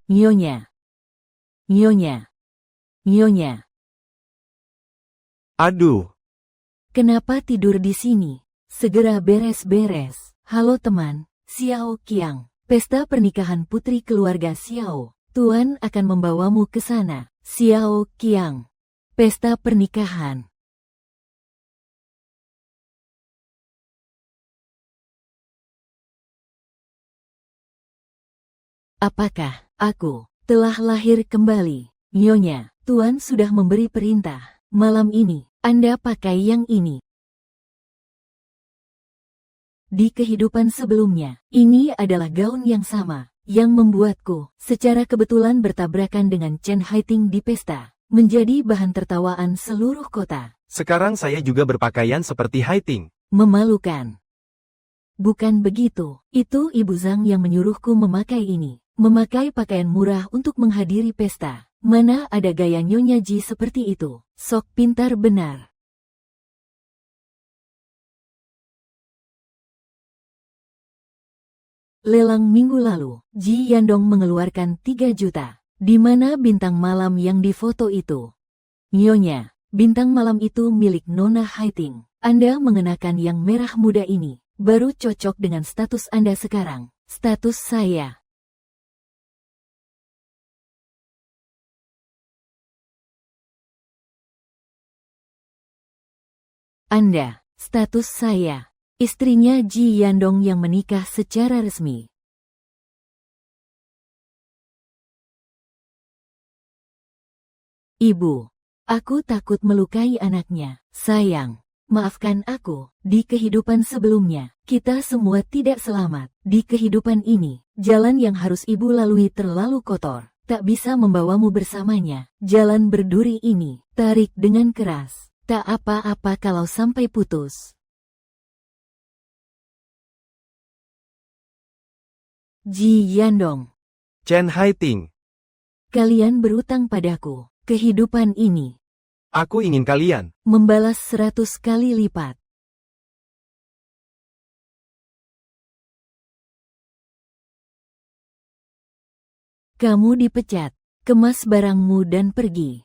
Nyonya. Nyonya. Nyonya. Aduh, Kenapa tidur di sini? Segera beres-beres. Halo teman, Xiao Qiang. Pesta pernikahan putri keluarga Xiao. Tuan akan membawamu ke sana. Xiao Qiang. Pesta pernikahan. Apakah aku telah lahir kembali? Nyonya, Tuan sudah memberi perintah. Malam ini, Anda pakai yang ini. Di kehidupan sebelumnya, ini adalah gaun yang sama, yang membuatku secara kebetulan bertabrakan dengan Chen Haiting di pesta, menjadi bahan tertawaan seluruh kota. sekarang saya juga berpakaian seperti Haiting. Memalukan. Bukan begitu, itu Ibu Zhang yang menyuruhku memakai ini. Memakai pakaian murah untuk menghadiri pesta. Mana ada gaya Nyonya Ji seperti itu? Sok pintar benar. Lelang minggu lalu, Ji Yandong mengeluarkan 3 juta. Di mana bintang malam yang difoto itu? Nyonya, bintang malam itu milik Nona Haiting. Anda mengenakan yang merah muda ini, baru cocok dengan status Anda sekarang. Status saya. Anda, status saya. Istrinya Ji Yandong yang menikah secara resmi. Ibu, aku takut melukai anaknya. Sayang, maafkan aku. Di kehidupan sebelumnya, kita semua tidak selamat. Di kehidupan ini, jalan yang harus ibu lalui terlalu kotor. Tak bisa membawamu bersamanya. Jalan berduri ini, tarik dengan keras. Tak apa-apa kalau sampai putus. Ji Yandong, Chen Haiting, kalian berutang padaku. Kehidupan ini aku ingin kalian. membalas 100 kali lipat. Kamu dipecat, kemas barangmu dan pergi.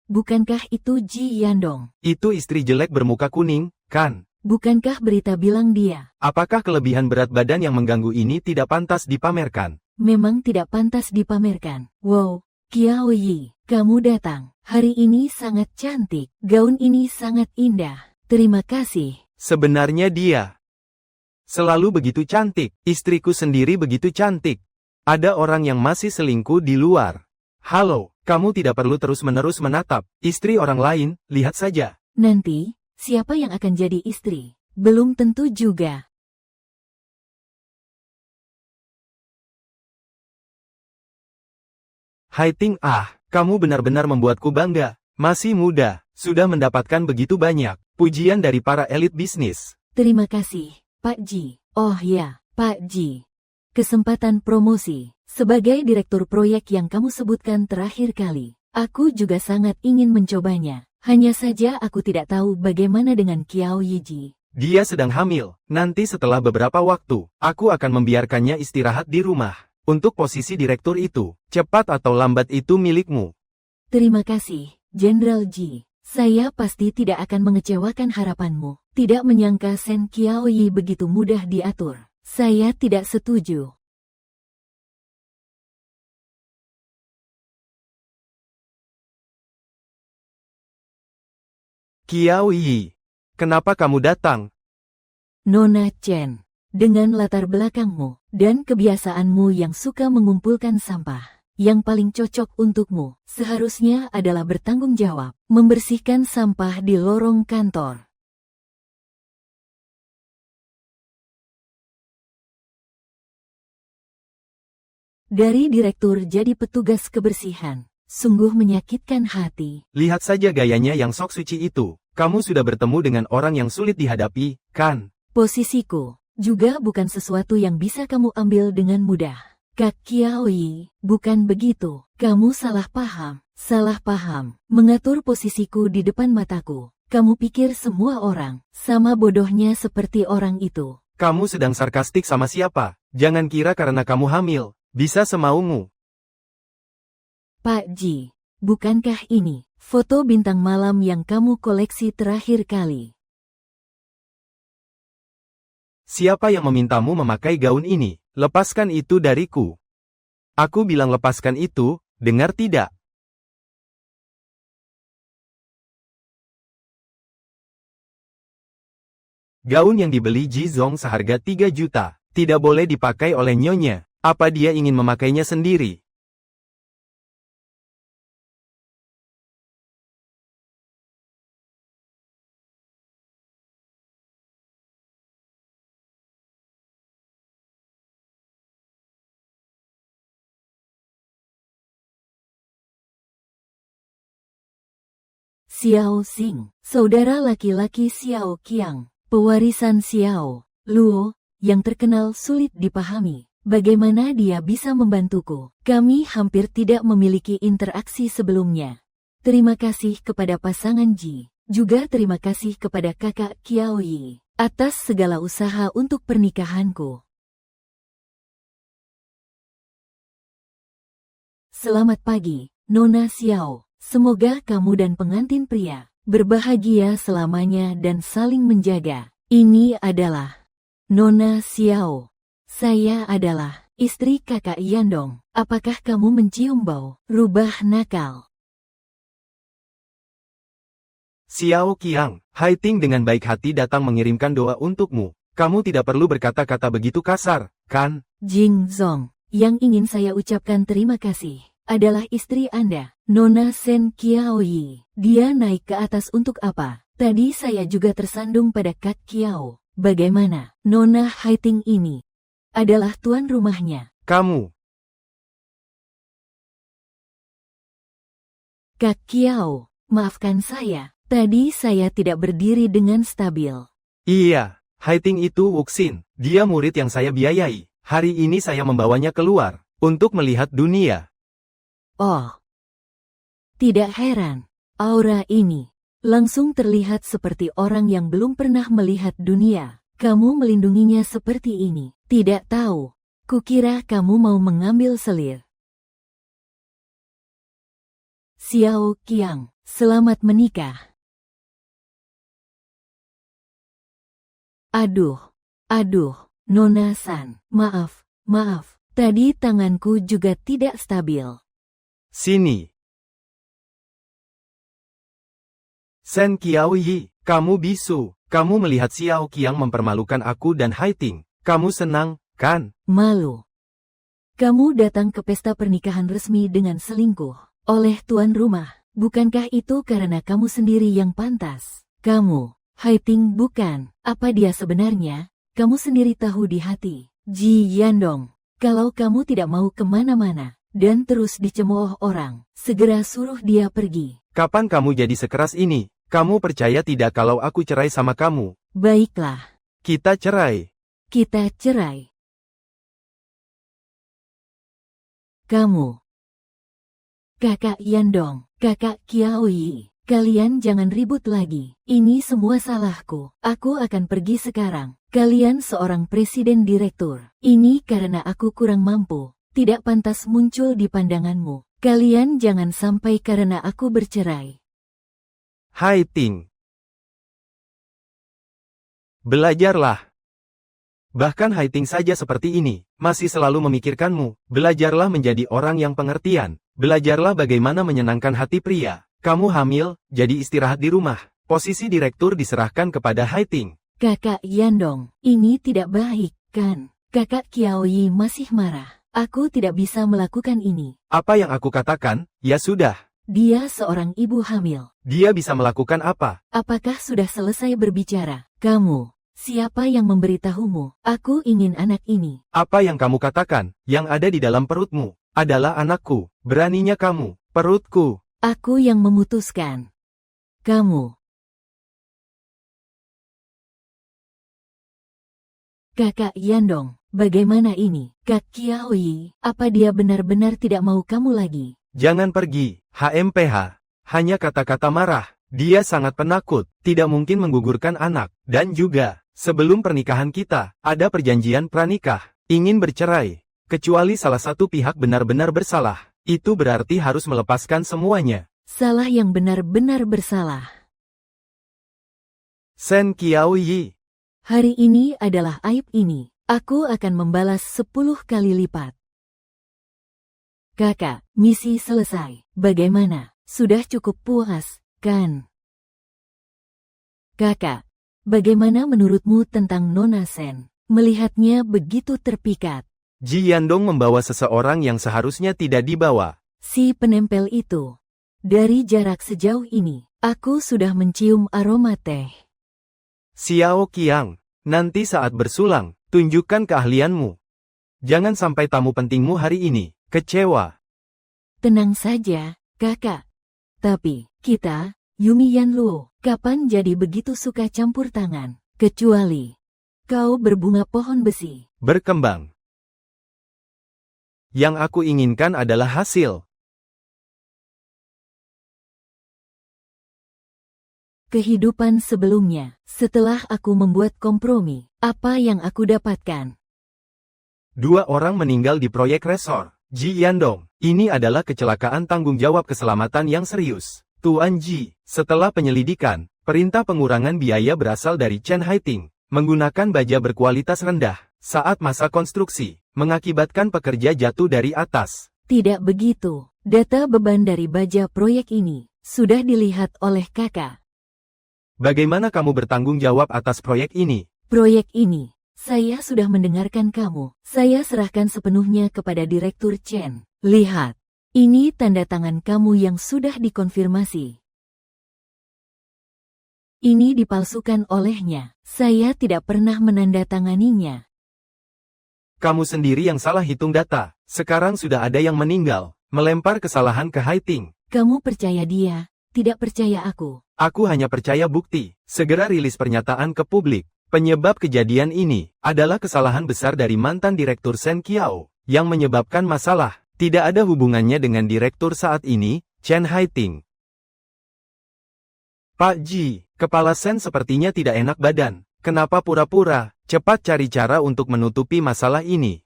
Bukankah itu Ji Yandong? Itu istri jelek bermuka kuning, kan? Bukankah berita bilang dia? Apakah kelebihan berat badan yang mengganggu ini tidak pantas dipamerkan? Memang tidak pantas dipamerkan. Wow, Qiao Yi, kamu datang. Hari ini sangat cantik. Gaun ini sangat indah. Terima kasih. Sebenarnya dia selalu begitu cantik. Istriku sendiri begitu cantik. Ada orang yang masih selingkuh di luar. Halo, kamu tidak perlu terus-menerus menatap istri orang lain, lihat saja. Nanti, siapa yang akan jadi istri? Belum tentu juga. Haiting, kamu benar-benar membuatku bangga. Masih muda, sudah mendapatkan begitu banyak pujian dari para elit bisnis. Terima kasih, Pak Ji. Oh ya, Pak Ji. Kesempatan promosi. Sebagai direktur proyek yang kamu sebutkan terakhir kali, aku juga sangat ingin mencobanya. Hanya saja aku tidak tahu bagaimana dengan Qiao Yiji. Dia sedang hamil. Nanti setelah beberapa waktu, aku akan membiarkannya istirahat di rumah. Untuk posisi direktur itu, cepat atau lambat itu milikmu. Terima kasih, Jenderal Ji. Saya pasti tidak akan mengecewakan harapanmu. Tidak menyangka Shen Qiaoyi begitu mudah diatur. Saya tidak setuju. Qiaoyi, kenapa kamu datang? Nona Chen, dengan latar belakangmu dan kebiasaanmu yang suka mengumpulkan sampah, yang paling cocok untukmu seharusnya adalah bertanggung jawab, membersihkan sampah di lorong kantor. Dari direktur jadi petugas kebersihan. Sungguh menyakitkan hati. Lihat saja gayanya yang sok suci itu. Kamu sudah bertemu dengan orang yang sulit dihadapi, kan? Posisiku juga bukan sesuatu yang bisa kamu ambil dengan mudah. Kak Qiaoyi, bukan begitu. Kamu salah paham. Salah paham. Mengatur posisiku di depan mataku. Kamu pikir semua orang sama bodohnya seperti orang itu. Kamu sedang sarkastik sama siapa? Jangan kira karena kamu hamil, bisa semaumu. Pak Ji, bukankah ini foto bintang malam yang kamu koleksi terakhir kali? Siapa yang memintamu memakai gaun ini? Lepaskan itu dariku. Aku bilang lepaskan itu, dengar tidak? Gaun yang dibeli Ji Zong seharga 3 juta, tidak boleh dipakai oleh nyonya. Apa dia ingin memakainya sendiri? Xiao Xing, saudara laki-laki Xiao Qiang, pewarisan Xiao Luo, yang terkenal sulit dipahami. Bagaimana dia bisa membantuku? Kami hampir tidak memiliki interaksi sebelumnya. Terima kasih kepada pasangan Ji. Juga terima kasih kepada kakak Qiaoyi atas segala usaha untuk pernikahanku. Selamat pagi, Nona Xiao. Semoga kamu dan pengantin pria berbahagia selamanya dan saling menjaga. Ini adalah Nona Xiao. Saya adalah istri kakak Yandong. Apakah kamu mencium bau rubah nakal? Xiao Qiang, Haiting dengan baik hati datang mengirimkan doa untukmu. Kamu tidak perlu berkata-kata begitu kasar, kan? Jing Zong, yang ingin saya ucapkan terima kasih adalah istri Anda, Nona Sen Qiaoyi. Dia naik ke atas untuk apa? Tadi saya juga tersandung pada Kak Qiao. Bagaimana? Nona Haiting ini adalah tuan rumahnya. Kamu. Kak Qiao, maafkan saya. Tadi saya tidak berdiri dengan stabil. Iya, Haiting itu Wuxin. Dia murid yang saya biayai. Hari ini saya membawanya keluar untuk melihat dunia. Oh, tidak heran. Aura ini langsung terlihat seperti orang yang belum pernah melihat dunia. Kamu melindunginya seperti ini. Tidak tahu. Kukira kamu mau mengambil selir. Xiao Qiang, selamat menikah. Aduh, Nona San, maaf. Tadi tanganku juga tidak stabil. Sini. Sen Qiaoyi, kamu bisu. Kamu melihat Xiao Qiang mempermalukan aku dan Haiting. Kamu senang, kan? Malu. Kamu datang ke pesta pernikahan resmi dengan selingkuh oleh tuan rumah. Bukankah itu karena kamu sendiri yang pantas? Kamu, Haiting bukan. Apa dia sebenarnya? Kamu sendiri tahu di hati. Ji Yandong, kalau kamu tidak mau kemana-mana dan terus dicemooh orang, segera suruh dia pergi. Kapan kamu jadi sekeras ini? Kamu percaya tidak kalau aku cerai sama kamu? Baiklah. Kita cerai. Kita cerai. Kamu, kakak Yandong, kakak Qiaoyi, kalian jangan ribut lagi. Ini semua salahku. Aku akan pergi sekarang. Kalian seorang presiden direktur. Ini karena aku kurang mampu. Tidak pantas muncul di pandanganmu. Kalian jangan sampai karena aku bercerai. Haiting. Belajarlah. Bahkan Haiting saja seperti ini, masih selalu memikirkanmu. Belajarlah menjadi orang yang pengertian. Belajarlah bagaimana menyenangkan hati pria. Kamu hamil, jadi istirahat di rumah. Posisi direktur diserahkan kepada Haiting. Kakak Yandong, ini tidak baik, kan? Kakak Qiaoyi masih marah. Aku tidak bisa melakukan ini. Apa yang aku katakan, ya sudah. Dia seorang ibu hamil. Dia bisa melakukan apa? Apakah sudah selesai berbicara? Kamu, Siapa yang memberitahumu? Aku ingin anak ini. Apa yang kamu katakan, yang ada di dalam perutmu, adalah anakku. Beraninya kamu, perutku. Aku yang memutuskan. Kamu. Kakak Yandong, bagaimana ini? Kak Qiaoyi, apa dia benar-benar tidak mau kamu lagi? Jangan pergi, HMPH. Hanya kata-kata marah. Dia sangat penakut, tidak mungkin menggugurkan anak. Dan juga, sebelum pernikahan kita, ada perjanjian pranikah. Ingin bercerai. Kecuali salah satu pihak benar-benar bersalah. Itu berarti harus melepaskan semuanya. Salah yang benar-benar bersalah. Shen Qiaoyi. Hari ini adalah aib ini. Aku akan membalas 10 kali lipat. Kakak, misi selesai. Bagaimana? Sudah cukup puas, kan? Kakak, bagaimana menurutmu tentang Nona Shen? Melihatnya begitu terpikat. Ji Yandong membawa seseorang yang seharusnya tidak dibawa. Si penempel itu. Dari jarak sejauh ini, aku sudah mencium aroma teh. Xiao Qiang, nanti saat bersulang, tunjukkan keahlianmu. Jangan sampai tamu pentingmu hari ini kecewa. Tenang saja, kakak. Tapi, kita, Yumi Yanluo, kapan jadi begitu suka campur tangan? Kecuali, kau berbunga pohon besi. Berkembang. Yang aku inginkan adalah hasil. Kehidupan sebelumnya, setelah aku membuat kompromi, apa yang aku dapatkan? 2 orang meninggal di proyek resor. Ji Yandong, ini adalah kecelakaan tanggung jawab keselamatan yang serius. Tuan Ji, setelah penyelidikan, perintah pengurangan biaya berasal dari Chen Haiting, menggunakan baja berkualitas rendah, saat masa konstruksi, mengakibatkan pekerja jatuh dari atas. Tidak begitu, data beban dari baja proyek ini, sudah dilihat oleh kakak. Bagaimana kamu bertanggung jawab atas proyek ini? Proyek ini, saya sudah mendengarkan kamu. Saya serahkan sepenuhnya kepada Direktur Chen. Lihat, ini tanda tangan kamu yang sudah dikonfirmasi. Ini dipalsukan olehnya. Saya tidak pernah menandatanganinya. Kamu sendiri yang salah hitung data. Sekarang sudah ada yang meninggal, melempar kesalahan ke Haiting. Kamu percaya dia, tidak percaya aku. Aku hanya percaya bukti. Segera rilis pernyataan ke publik. Penyebab kejadian ini adalah kesalahan besar dari mantan Direktur Shen Qiao yang menyebabkan masalah. Tidak ada hubungannya dengan direktur saat ini, Chen Haiting. Pak Ji, kepala Shen sepertinya tidak enak badan. Kenapa pura-pura? Cepat cari cara untuk menutupi masalah ini.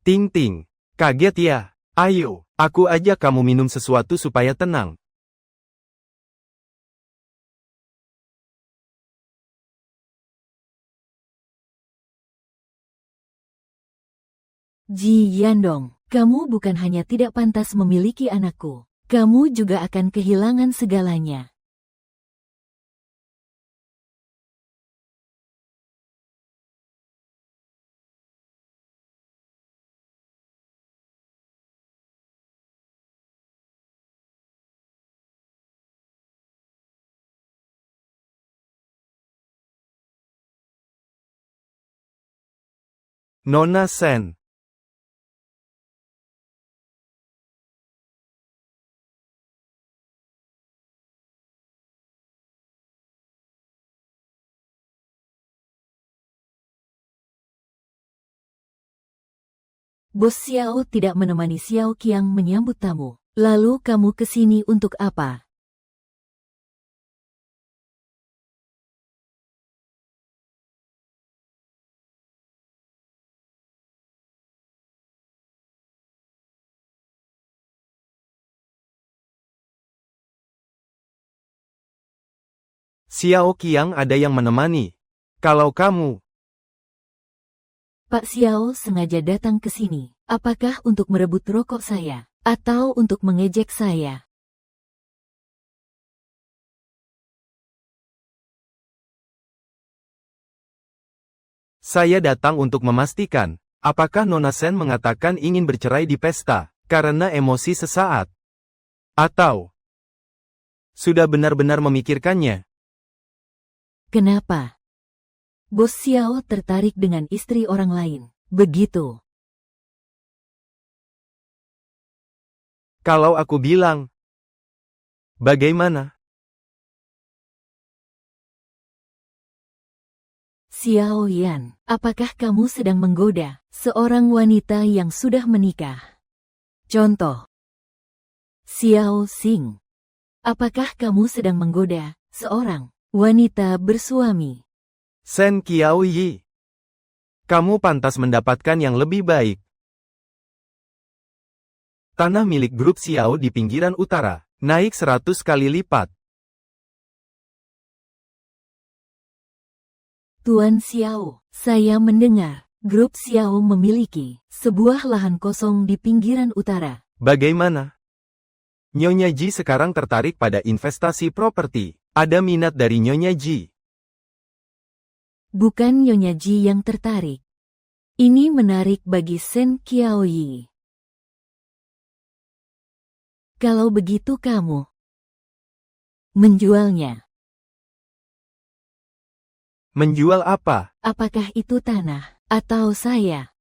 Ting Ting, kaget ya? Ayo, aku ajak kamu minum sesuatu supaya tenang. Ji Yandong, kamu bukan hanya tidak pantas memiliki anakku, kamu juga akan kehilangan segalanya. Nona Shen. Bos Xiao tidak menemani Xiao Qiang menyambut tamu. Lalu kamu ke sini untuk apa? Xiao Qiang ada yang menemani. Kalau kamu, Pak Xiao sengaja datang ke sini. Apakah untuk merebut rokok saya? Atau untuk mengejek saya? saya datang untuk memastikan, apakah Nona Shen mengatakan ingin bercerai di pesta, karena emosi sesaat? Atau sudah benar-benar memikirkannya? Kenapa? Bos Xiao tertarik dengan istri orang lain. Begitu. Kalau aku bilang, bagaimana? Xiao Yan, apakah kamu sedang menggoda seorang wanita yang sudah menikah? Contoh. Xiao Xing, apakah kamu sedang menggoda seorang wanita bersuami? Shen Qiaoyi, kamu pantas mendapatkan yang lebih baik. Tanah milik grup Xiao di pinggiran utara, naik 100 kali lipat. Tuan Xiao, saya mendengar grup Xiao memiliki sebuah lahan kosong di pinggiran utara. Bagaimana? Nyonya Ji sekarang tertarik pada investasi properti. Ada minat dari Nyonya Ji. Bukan Nyonya Ji yang tertarik. Ini menarik bagi Shen Qiaoyi. Kalau begitu kamu menjualnya. Menjual apa? Apakah itu tanah atau saya?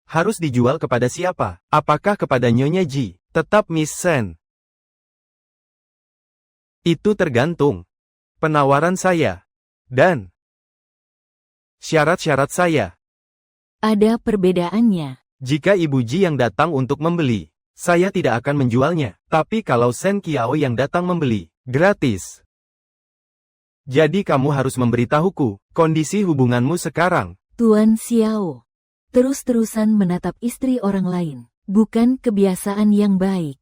Harus dijual kepada siapa? Apakah kepada Nyonya Ji? Tetap Miss Shen. Itu tergantung. Penawaran saya. Dan syarat-syarat saya. Ada perbedaannya. Jika Ibu Ji yang datang untuk membeli, saya tidak akan menjualnya. Tapi kalau Shen Qiao yang datang membeli, gratis. Jadi kamu harus memberitahuku kondisi hubunganmu sekarang. Tuan Xiao, terus-terusan menatap istri orang lain, bukan kebiasaan yang baik.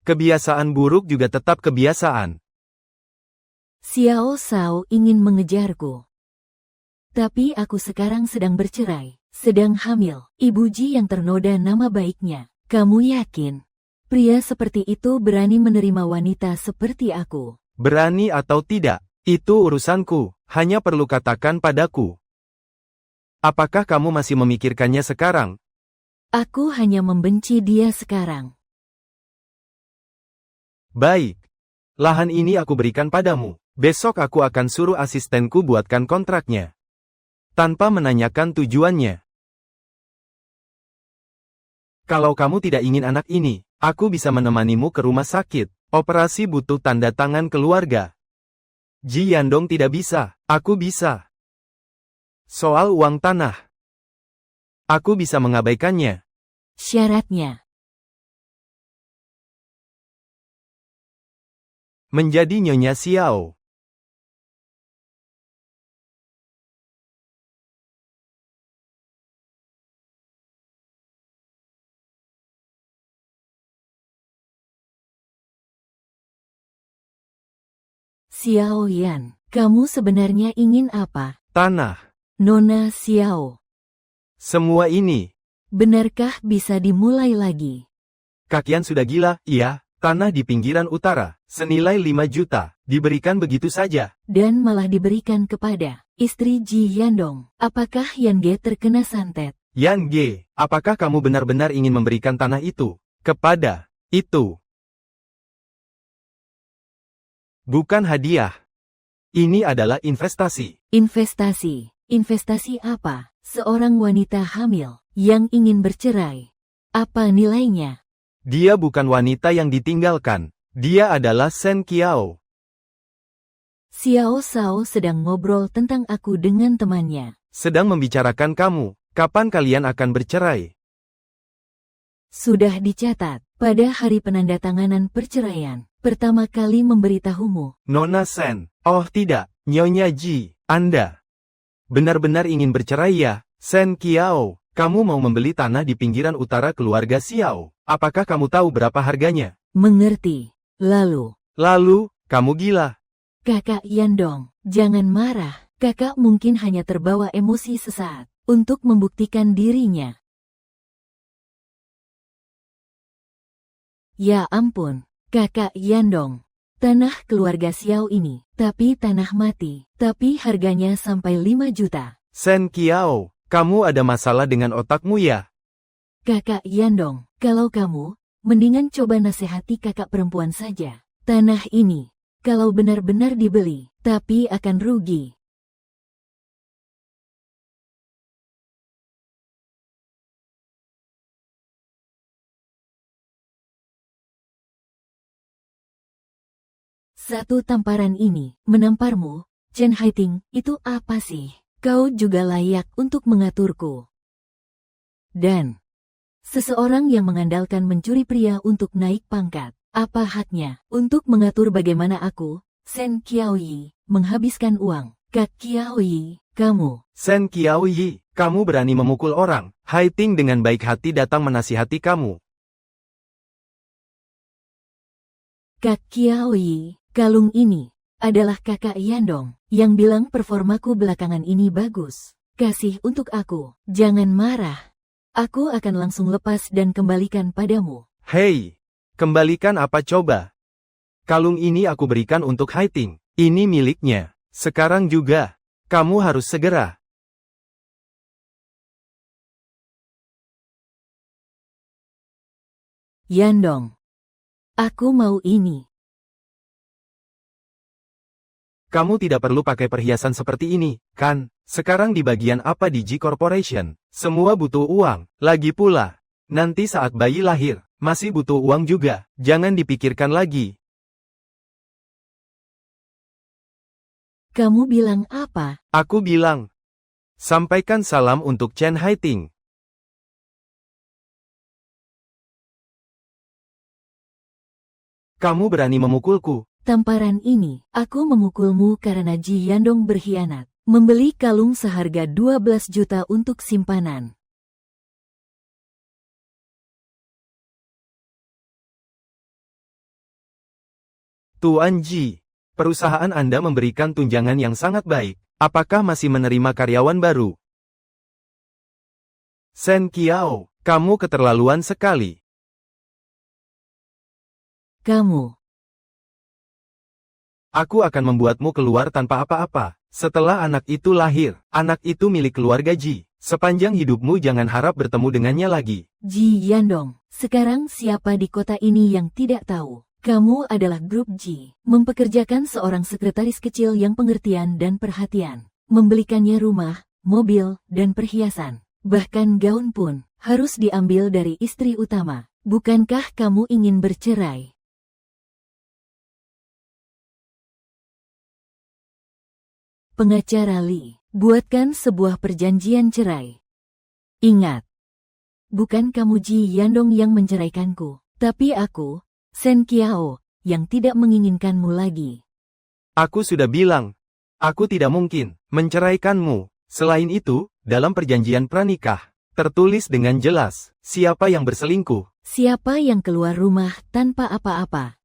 Kebiasaan buruk juga tetap kebiasaan. Xiao Shao ingin mengejarku. Tapi aku sekarang sedang bercerai, sedang hamil. Ibu Ji yang ternoda nama baiknya. Kamu yakin pria seperti itu berani menerima wanita seperti aku? Berani atau tidak, itu urusanku. Hanya perlu katakan padaku. Apakah kamu masih memikirkannya sekarang? Aku hanya membenci dia sekarang. Baik. Lahan ini aku berikan padamu. Besok aku akan suruh asistenku buatkan kontraknya. Tanpa menanyakan tujuannya. Kalau kamu tidak ingin anak ini, aku bisa menemanimu ke rumah sakit. Operasi butuh tanda tangan keluarga. Ji Yandong tidak bisa, aku bisa. Soal uang tanah, aku bisa mengabaikannya. Syaratnya Menjadi Nyonya Xiao. Xiao Yan, kamu sebenarnya ingin apa? Tanah. Nona Xiao, Semua ini. benarkah bisa dimulai lagi? Kakian sudah gila, iya. Tanah di pinggiran utara, senilai 5 juta, diberikan begitu saja. Dan malah diberikan kepada istri Ji Yandong. Apakah Yan Ge terkena santet? Yan Ge, apakah kamu benar-benar ingin memberikan tanah itu kepada itu? Bukan hadiah. Ini adalah investasi. Investasi. Investasi apa? Seorang wanita hamil yang ingin bercerai. Apa nilainya? Dia bukan wanita yang ditinggalkan. Dia adalah Shen Qiao. Xiao Shao sedang ngobrol tentang aku dengan temannya. Sedang membicarakan kamu. Kapan kalian akan bercerai? Sudah dicatat. Pada hari penandatanganan perceraian, pertama kali memberitahumu. Nona Shen. Oh tidak, Nyonya Ji. Anda benar-benar ingin bercerai ya? Shen Qiao, kamu mau membeli tanah di pinggiran utara keluarga Xiao. Apakah kamu tahu berapa harganya? Mengerti. Lalu, Kamu gila. Kakak Yandong, jangan marah. Kakak mungkin hanya terbawa emosi sesaat untuk membuktikan dirinya. Ya ampun, Kakak Yandong. Tanah keluarga Xiao ini, tapi tanah mati, tapi harganya sampai 5 juta. Shen Qiao, kamu ada masalah dengan otakmu ya? Kakak Yandong, kalau kamu, mendingan coba nasihati kakak perempuan saja. Tanah ini kalau benar-benar dibeli, tapi akan rugi. Satu tamparan ini, menamparmu, Chen Haiting, itu apa sih? Kau juga layak untuk mengaturku. Dan, seseorang yang mengandalkan mencuri pria untuk naik pangkat, apa haknya untuk mengatur bagaimana aku, Shen Qiaoyi, menghabiskan uang? Kak Qiaoyi, kamu. Shen Qiaoyi, kamu berani memukul orang. Haiting dengan baik hati datang menasihati kamu. Kak Qiaoyi, kalung ini adalah kakak Yandong yang bilang performaku belakangan ini bagus. Kasih untuk aku, jangan marah. Aku akan langsung lepas dan kembalikan padamu. Hei, kembalikan apa coba? Kalung ini aku berikan untuk Haiting. Ini miliknya. Sekarang juga. Kamu harus segera. Yandong, aku mau ini. Kamu tidak perlu pakai perhiasan seperti ini, kan? Sekarang di bagian apa di G Corporation? Semua butuh uang. Lagi pula, nanti saat bayi lahir, masih butuh uang juga. Jangan dipikirkan lagi. Kamu bilang apa? Aku bilang, sampaikan salam untuk Chen Haiting. Kamu berani memukulku. Tamparan ini, aku memukulmu karena Ji Yandong berkhianat. Membeli kalung seharga 12 juta untuk simpanan. Tuan Ji, perusahaan Anda memberikan tunjangan yang sangat baik. Apakah masih menerima karyawan baru? Shen Qiao, kamu keterlaluan sekali. Kamu. Aku akan membuatmu keluar tanpa apa-apa. Setelah anak itu lahir, anak itu milik keluarga Ji. Sepanjang hidupmu jangan harap bertemu dengannya lagi. Ji Yandong, sekarang siapa di kota ini yang tidak tahu? Kamu adalah grup Ji, mempekerjakan seorang sekretaris kecil yang pengertian dan perhatian. Membelikannya rumah, mobil, dan perhiasan. Bahkan gaun pun harus diambil dari istri utama. Bukankah kamu ingin bercerai? Pengacara Li, buatkan sebuah perjanjian cerai. Ingat, bukan kamu Ji Yandong yang menceraikanku, tapi aku, Shen Qiao, yang tidak menginginkanmu lagi. Aku sudah bilang, aku tidak mungkin menceraikanmu. Selain itu, dalam perjanjian pranikah, tertulis dengan jelas, siapa yang berselingkuh. Siapa yang keluar rumah tanpa apa-apa.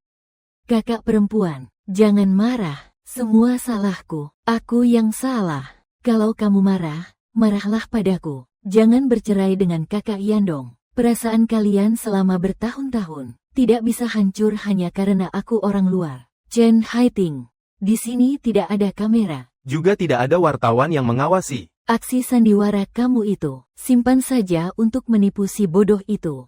Kakak perempuan, jangan marah. Semua salahku, aku yang salah. Kalau kamu marah, marahlah padaku. Jangan bercerai dengan kakak Yandong. Perasaan kalian selama bertahun-tahun tidak bisa hancur hanya karena aku orang luar. Chen Haiting, di sini tidak ada kamera. Juga tidak ada wartawan yang mengawasi. Aksi sandiwara kamu itu, simpan saja untuk menipu si bodoh itu.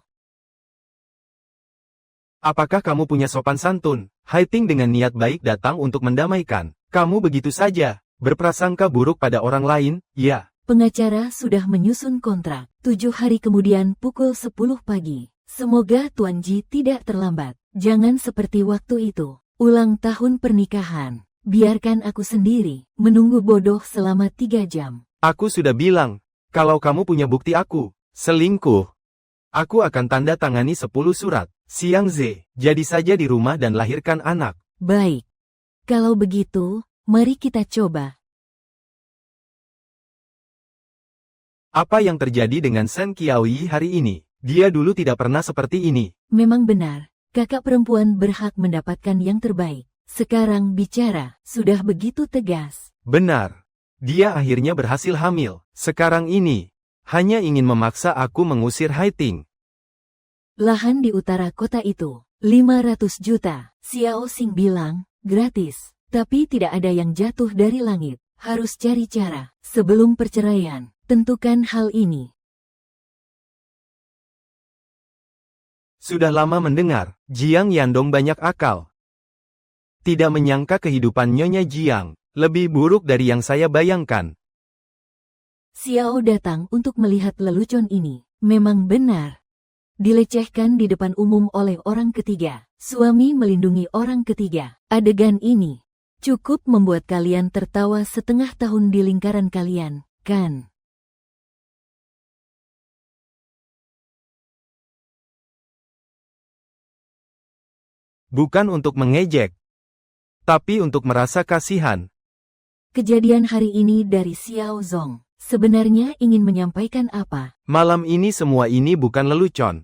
Apakah kamu punya sopan santun? Haiting dengan niat baik datang untuk mendamaikan. Kamu begitu saja, berprasangka buruk pada orang lain, ya. Pengacara sudah menyusun kontrak. 7 hari kemudian pukul 10 pagi. Semoga Tuan Ji tidak terlambat. Jangan seperti waktu itu. Ulang tahun pernikahan. Biarkan aku sendiri menunggu bodoh selama 3 jam. Aku sudah bilang, kalau kamu punya bukti aku selingkuh, aku akan tanda tangani 10 surat. Siang Z, jadi saja di rumah dan lahirkan anak. Baik. Kalau begitu, mari kita coba. Apa yang terjadi dengan Shen Qiaoyi hari ini? Dia dulu tidak pernah seperti ini. Memang benar, kakak perempuan berhak mendapatkan yang terbaik. Sekarang bicara, sudah begitu tegas. Benar. Dia akhirnya berhasil hamil. Sekarang ini, hanya ingin memaksa aku mengusir Haiting. Lahan di utara kota itu, 500 juta. Xiao Xing bilang, gratis. Tapi tidak ada yang jatuh dari langit. Harus cari cara. Sebelum perceraian, tentukan hal ini. Sudah lama mendengar, Jiang Yandong banyak akal. Tidak menyangka kehidupan Nyonya Jiang lebih buruk dari yang saya bayangkan. Xiao datang untuk melihat lelucon ini. Memang benar. Dilecehkan di depan umum oleh orang ketiga. Suami melindungi orang ketiga. Adegan ini cukup membuat kalian tertawa setengah tahun di lingkaran kalian, kan? Bukan untuk mengejek, tapi untuk merasa kasihan. Kejadian hari ini dari Xiao Zong. Sebenarnya ingin menyampaikan apa? Malam ini semua ini bukan lelucon.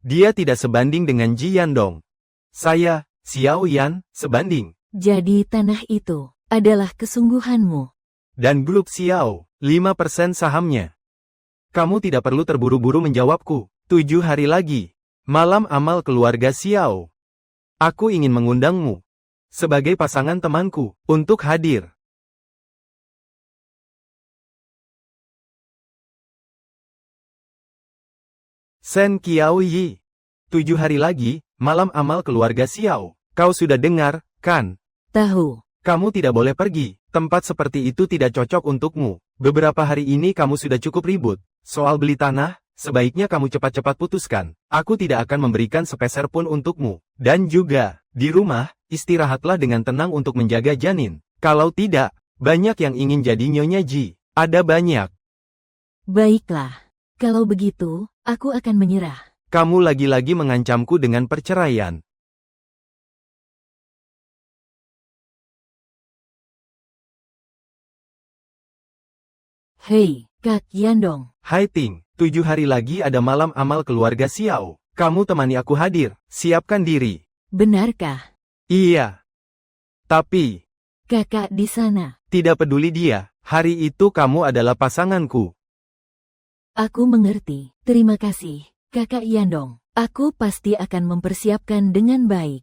Dia tidak sebanding dengan Ji Yandong. Saya, Xiao Yan, sebanding. Jadi tanah itu adalah kesungguhanmu. Dan grup Xiao, 5% sahamnya. Kamu tidak perlu terburu-buru menjawabku. 7 hari lagi. Malam amal keluarga Xiao. Aku ingin mengundangmu sebagai pasangan temanku untuk hadir. Sen Kiao Yi. 7 hari lagi, malam amal keluarga Xiao. Kau sudah dengar, kan? Tahu. Kamu tidak boleh pergi. Tempat seperti itu tidak cocok untukmu. Beberapa hari ini kamu sudah cukup ribut. Soal beli tanah, sebaiknya kamu cepat-cepat putuskan. Aku tidak akan memberikan sepeser pun untukmu. Dan juga, di rumah, istirahatlah dengan tenang untuk menjaga janin. Kalau tidak, banyak yang ingin jadi Nyonya Ji. Ada banyak. Baiklah. Kalau begitu, aku akan menyerah. Kamu lagi-lagi mengancamku dengan perceraian. Hei, Kak Yandong. Hai Ting, 7 hari lagi ada malam amal keluarga Xiao. Kamu temani aku hadir. Siapkan diri. Benarkah? Iya. Tapi, Kakak di sana. tidak peduli dia, hari itu kamu adalah pasanganku. Aku mengerti. Terima kasih, Kakak Yandong. Aku pasti akan mempersiapkan dengan baik.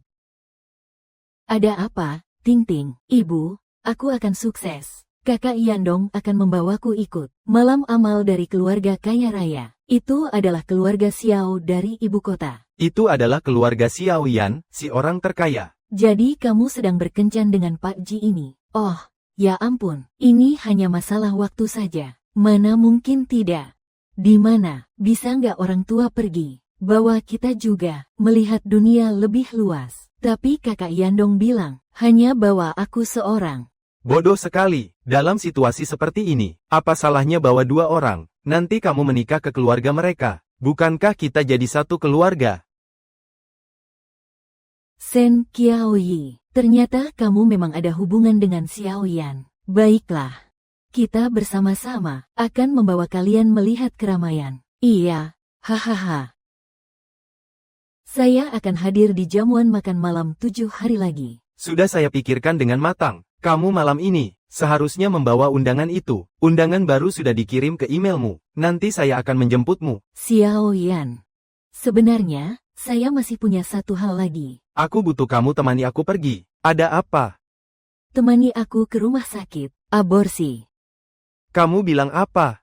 Ada apa, Ting Ting? Ibu, aku akan sukses. Kakak Yandong akan membawaku ikut. Malam amal dari keluarga kaya raya. Itu adalah keluarga Xiao dari ibu kota. Itu adalah keluarga Xiao Yan, si orang terkaya. Jadi kamu sedang berkencan dengan Pak Ji ini? Oh, ya ampun. Ini hanya masalah waktu saja. Mana mungkin tidak. Di mana, bisa nggak orang tua pergi? Bawa kita juga, melihat dunia lebih luas. Tapi kakak Yandong bilang, hanya bawa aku seorang. Bodoh sekali, dalam situasi seperti ini, apa salahnya bawa 2 orang, nanti kamu menikah ke keluarga mereka. Bukankah kita jadi satu keluarga? Sen Qiaoyi, ternyata kamu memang ada hubungan dengan Xiao Yan. Baiklah. Kita bersama-sama akan membawa kalian melihat keramaian. Iya, hahaha. Saya akan hadir di jamuan makan malam 7 hari lagi. Sudah saya pikirkan dengan matang. Kamu malam ini seharusnya membawa undangan itu. Undangan baru sudah dikirim ke emailmu. Nanti saya akan menjemputmu. Xiao Yan. Sebenarnya, saya masih punya satu hal lagi. Aku butuh kamu temani aku pergi. Ada apa? Temani aku ke rumah sakit, aborsi. Kamu bilang apa?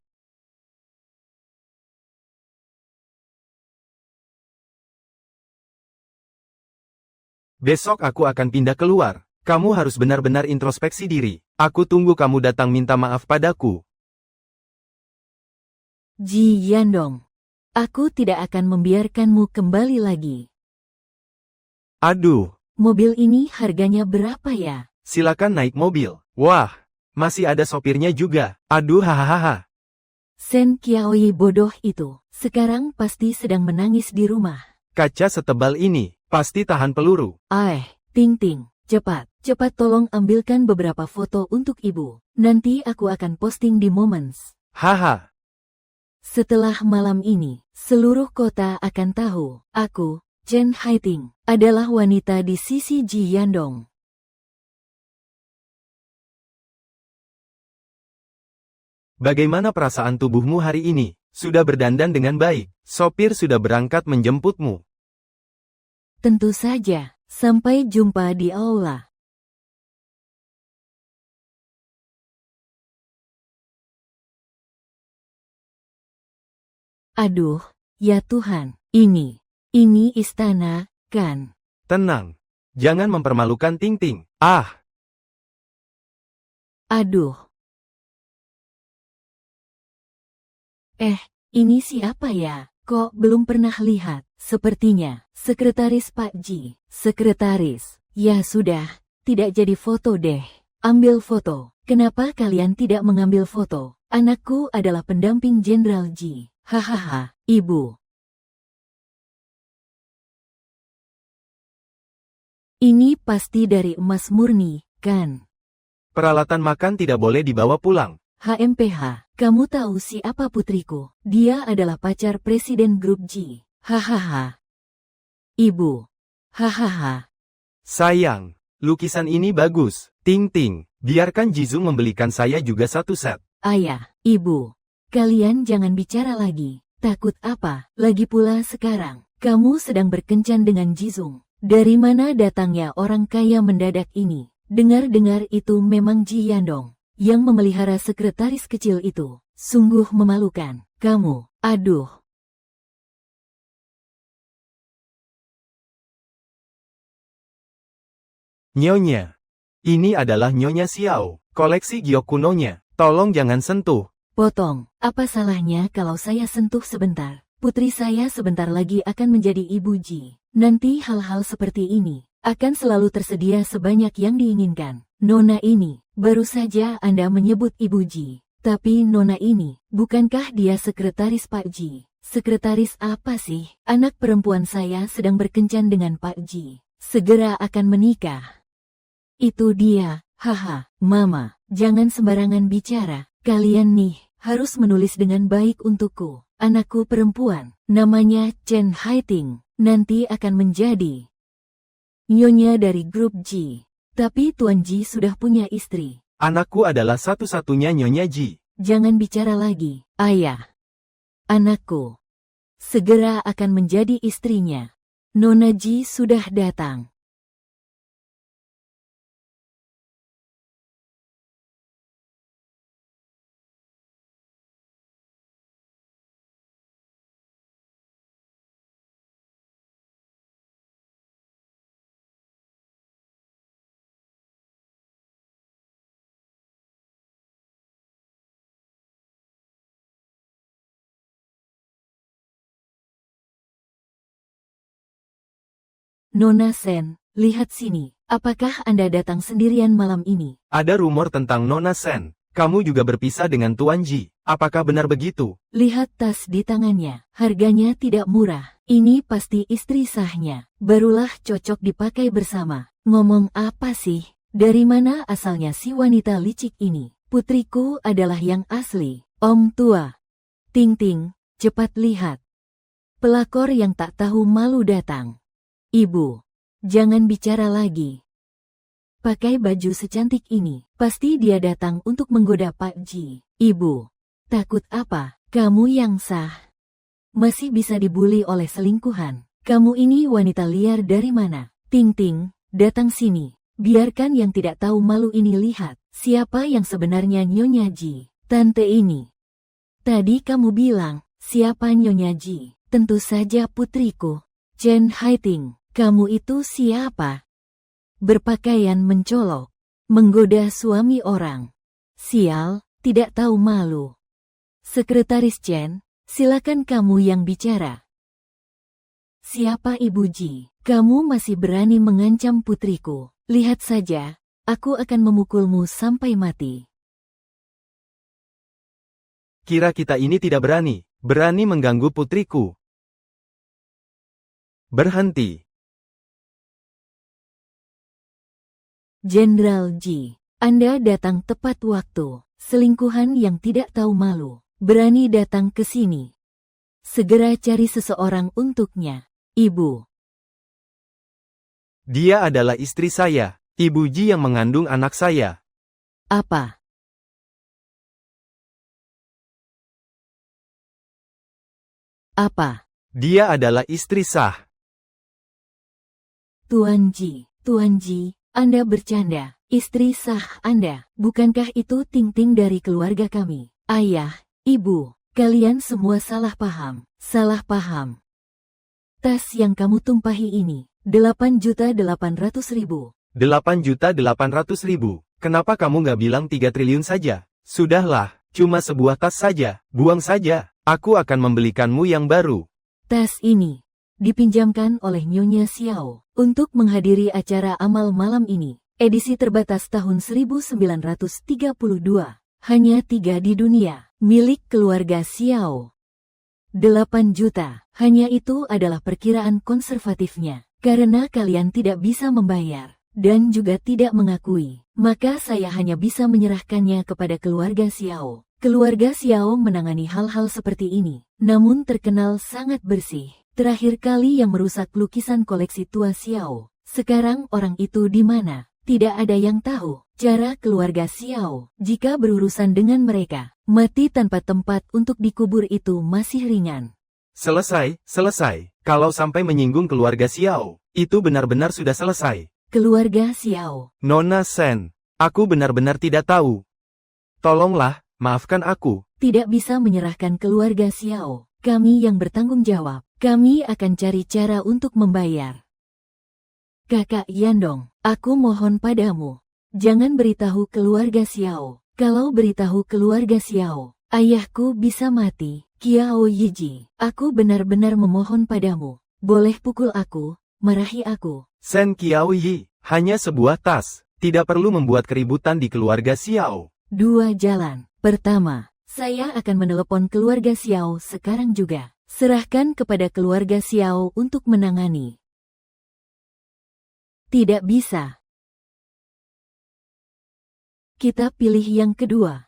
Besok aku akan pindah keluar. Kamu harus benar-benar introspeksi diri. Aku tunggu kamu datang minta maaf padaku. Ji Yandong. Aku tidak akan membiarkanmu kembali lagi. Aduh, Mobil ini harganya berapa ya? silakan naik mobil. Wah, masih ada sopirnya juga. Aduh hahaha. Sen Qiaoyi bodoh itu, sekarang pasti sedang menangis di rumah. Kaca setebal ini, pasti tahan peluru. Ting Ting, cepat tolong ambilkan beberapa foto untuk ibu. Nanti aku akan posting di Moments. Haha. Setelah malam ini, seluruh kota akan tahu, aku, Chen Haiting, adalah wanita di sisi Ji Yandong. Bagaimana perasaan tubuhmu hari ini? Sudah berdandan dengan baik. Sopir sudah berangkat menjemputmu. Tentu saja, sampai jumpa di aula. Aduh, ya Tuhan, ini istana, kan? Tenang. Jangan mempermalukan Ting Ting. Ah! Aduh. Ini siapa ya? Kok belum pernah lihat? Sepertinya, sekretaris Pak Ji. Sekretaris. Ya sudah, tidak jadi foto deh. Ambil foto. Kenapa kalian tidak mengambil foto? Anakku adalah pendamping Jenderal Ji. Hahaha, ibu. Ini pasti dari emas murni, kan? Peralatan makan tidak boleh dibawa pulang. HMPH, kamu tahu siapa putriku? Dia adalah pacar Presiden Grup G. Hahaha. Ibu. Hahaha. Sayang, lukisan ini bagus. Ting Ting, biarkan Jizung membelikan saya juga satu set. Ayah, ibu. Kalian jangan bicara lagi. Takut apa? Lagi pula sekarang, kamu sedang berkencan dengan Jizung. Dari mana datangnya orang kaya mendadak ini? Dengar-dengar itu memang Ji Yandong yang memelihara sekretaris kecil itu. Sungguh memalukan. Kamu, aduh. Nyonya. Ini adalah Nyonya Xiao, koleksi giok kunonya. Tolong jangan sentuh. Potong, apa salahnya kalau saya sentuh sebentar? Putri saya sebentar lagi akan menjadi ibu Ji. Nanti hal-hal seperti ini akan selalu tersedia sebanyak yang diinginkan. Nona ini, baru saja Anda menyebut ibu Ji. Tapi Nona ini, bukankah dia sekretaris Pak Ji? Sekretaris apa sih? Anak perempuan saya sedang berkencan dengan Pak Ji. Segera akan menikah. Itu dia, haha. Mama, jangan sembarangan bicara. Kalian nih, harus menulis dengan baik untukku. Anakku perempuan, namanya Chen Haiting, nanti akan menjadi nyonya dari grup G. Tapi Tuan Ji sudah punya istri. Anakku adalah satu-satunya Nyonya Ji. Jangan bicara lagi, ayah. Anakku segera akan menjadi istrinya. Nona Ji sudah datang. Nona Sen, lihat sini. Apakah Anda datang sendirian malam ini? Ada rumor tentang Nona Sen. Kamu juga berpisah dengan Tuan Ji. Apakah benar begitu? Lihat tas di tangannya. Harganya tidak murah. Ini pasti istri sahnya. Barulah cocok dipakai bersama. Ngomong apa sih? Dari mana asalnya si wanita licik ini? Putriku adalah yang asli. Om tua. Ting Ting, cepat lihat. Pelakor yang tak tahu malu datang. Ibu, jangan bicara lagi. Pakai baju secantik ini, pasti dia datang untuk menggoda Pak Ji. Ibu, takut apa? Kamu yang sah. Masih bisa dibuli oleh selingkuhan. Kamu ini wanita liar dari mana? Ting Ting, datang sini. Biarkan yang tidak tahu malu ini lihat. Siapa yang sebenarnya Nyonya Ji? Tante ini. Tadi kamu bilang, siapa Nyonya Ji? Tentu saja putriku. Chen Haiting. Kamu itu siapa? Berpakaian mencolok, menggoda suami orang. Sial, tidak tahu malu. Sekretaris Chen, silakan kamu yang bicara. Siapa Ibu Ji? Kamu masih berani mengancam putriku. Lihat saja, aku akan memukulmu sampai mati. Kira kita ini tidak berani. Berani mengganggu putriku. Berhenti. Jenderal Ji, Anda datang tepat waktu. Selingkuhan yang tidak tahu malu, berani datang ke sini. Segera cari seseorang untuknya. Ibu. Dia adalah istri saya, Ibu Ji yang mengandung anak saya. Apa? Apa? Dia adalah istri sah. Tuan Ji, Anda bercanda. Istri sah Anda, bukankah itu Ting Ting dari keluarga kami? Ayah, ibu, kalian semua salah paham. Salah paham. Tas yang kamu tumpahi ini, 8.800.000. 8.800.000. Kenapa kamu nggak bilang 3 triliun saja? Sudahlah, cuma sebuah tas saja, buang saja. Aku akan membelikanmu yang baru. Tas ini dipinjamkan oleh Nyonya Xiao untuk menghadiri acara amal malam ini. Edisi terbatas tahun 1932. Hanya 3 di dunia, milik keluarga Xiao. 8 juta, hanya itu adalah perkiraan konservatifnya. Karena kalian tidak bisa membayar, dan juga tidak mengakui, maka saya hanya bisa menyerahkannya kepada keluarga Xiao. Keluarga Xiao menangani hal-hal seperti ini, namun terkenal sangat bersih. Terakhir kali yang merusak lukisan koleksi tua Xiao. Sekarang orang itu di mana? Tidak ada yang tahu. Cara keluarga Xiao, jika berurusan dengan mereka, mati tanpa tempat untuk dikubur itu masih ringan. Selesai. Kalau sampai menyinggung keluarga Xiao, itu benar-benar sudah selesai. Keluarga Xiao. Nona Sen, aku benar-benar tidak tahu. Tolonglah, maafkan aku. Tidak bisa menyerahkan keluarga Xiao. Kami yang bertanggung jawab. Kami akan cari cara untuk membayar. Kakak Yandong, aku mohon padamu. Jangan beritahu keluarga Xiao. Kalau beritahu keluarga Xiao, ayahku bisa mati. Kiao Yiji, aku benar-benar memohon padamu. Boleh pukul aku, marahi aku. Sen Kiao Yi, hanya sebuah tas. Tidak perlu membuat keributan di keluarga Xiao. 2 jalan. Pertama, saya akan menelepon keluarga Xiao sekarang juga. Serahkan kepada keluarga Xiao untuk menangani. Tidak bisa. Kita pilih yang kedua.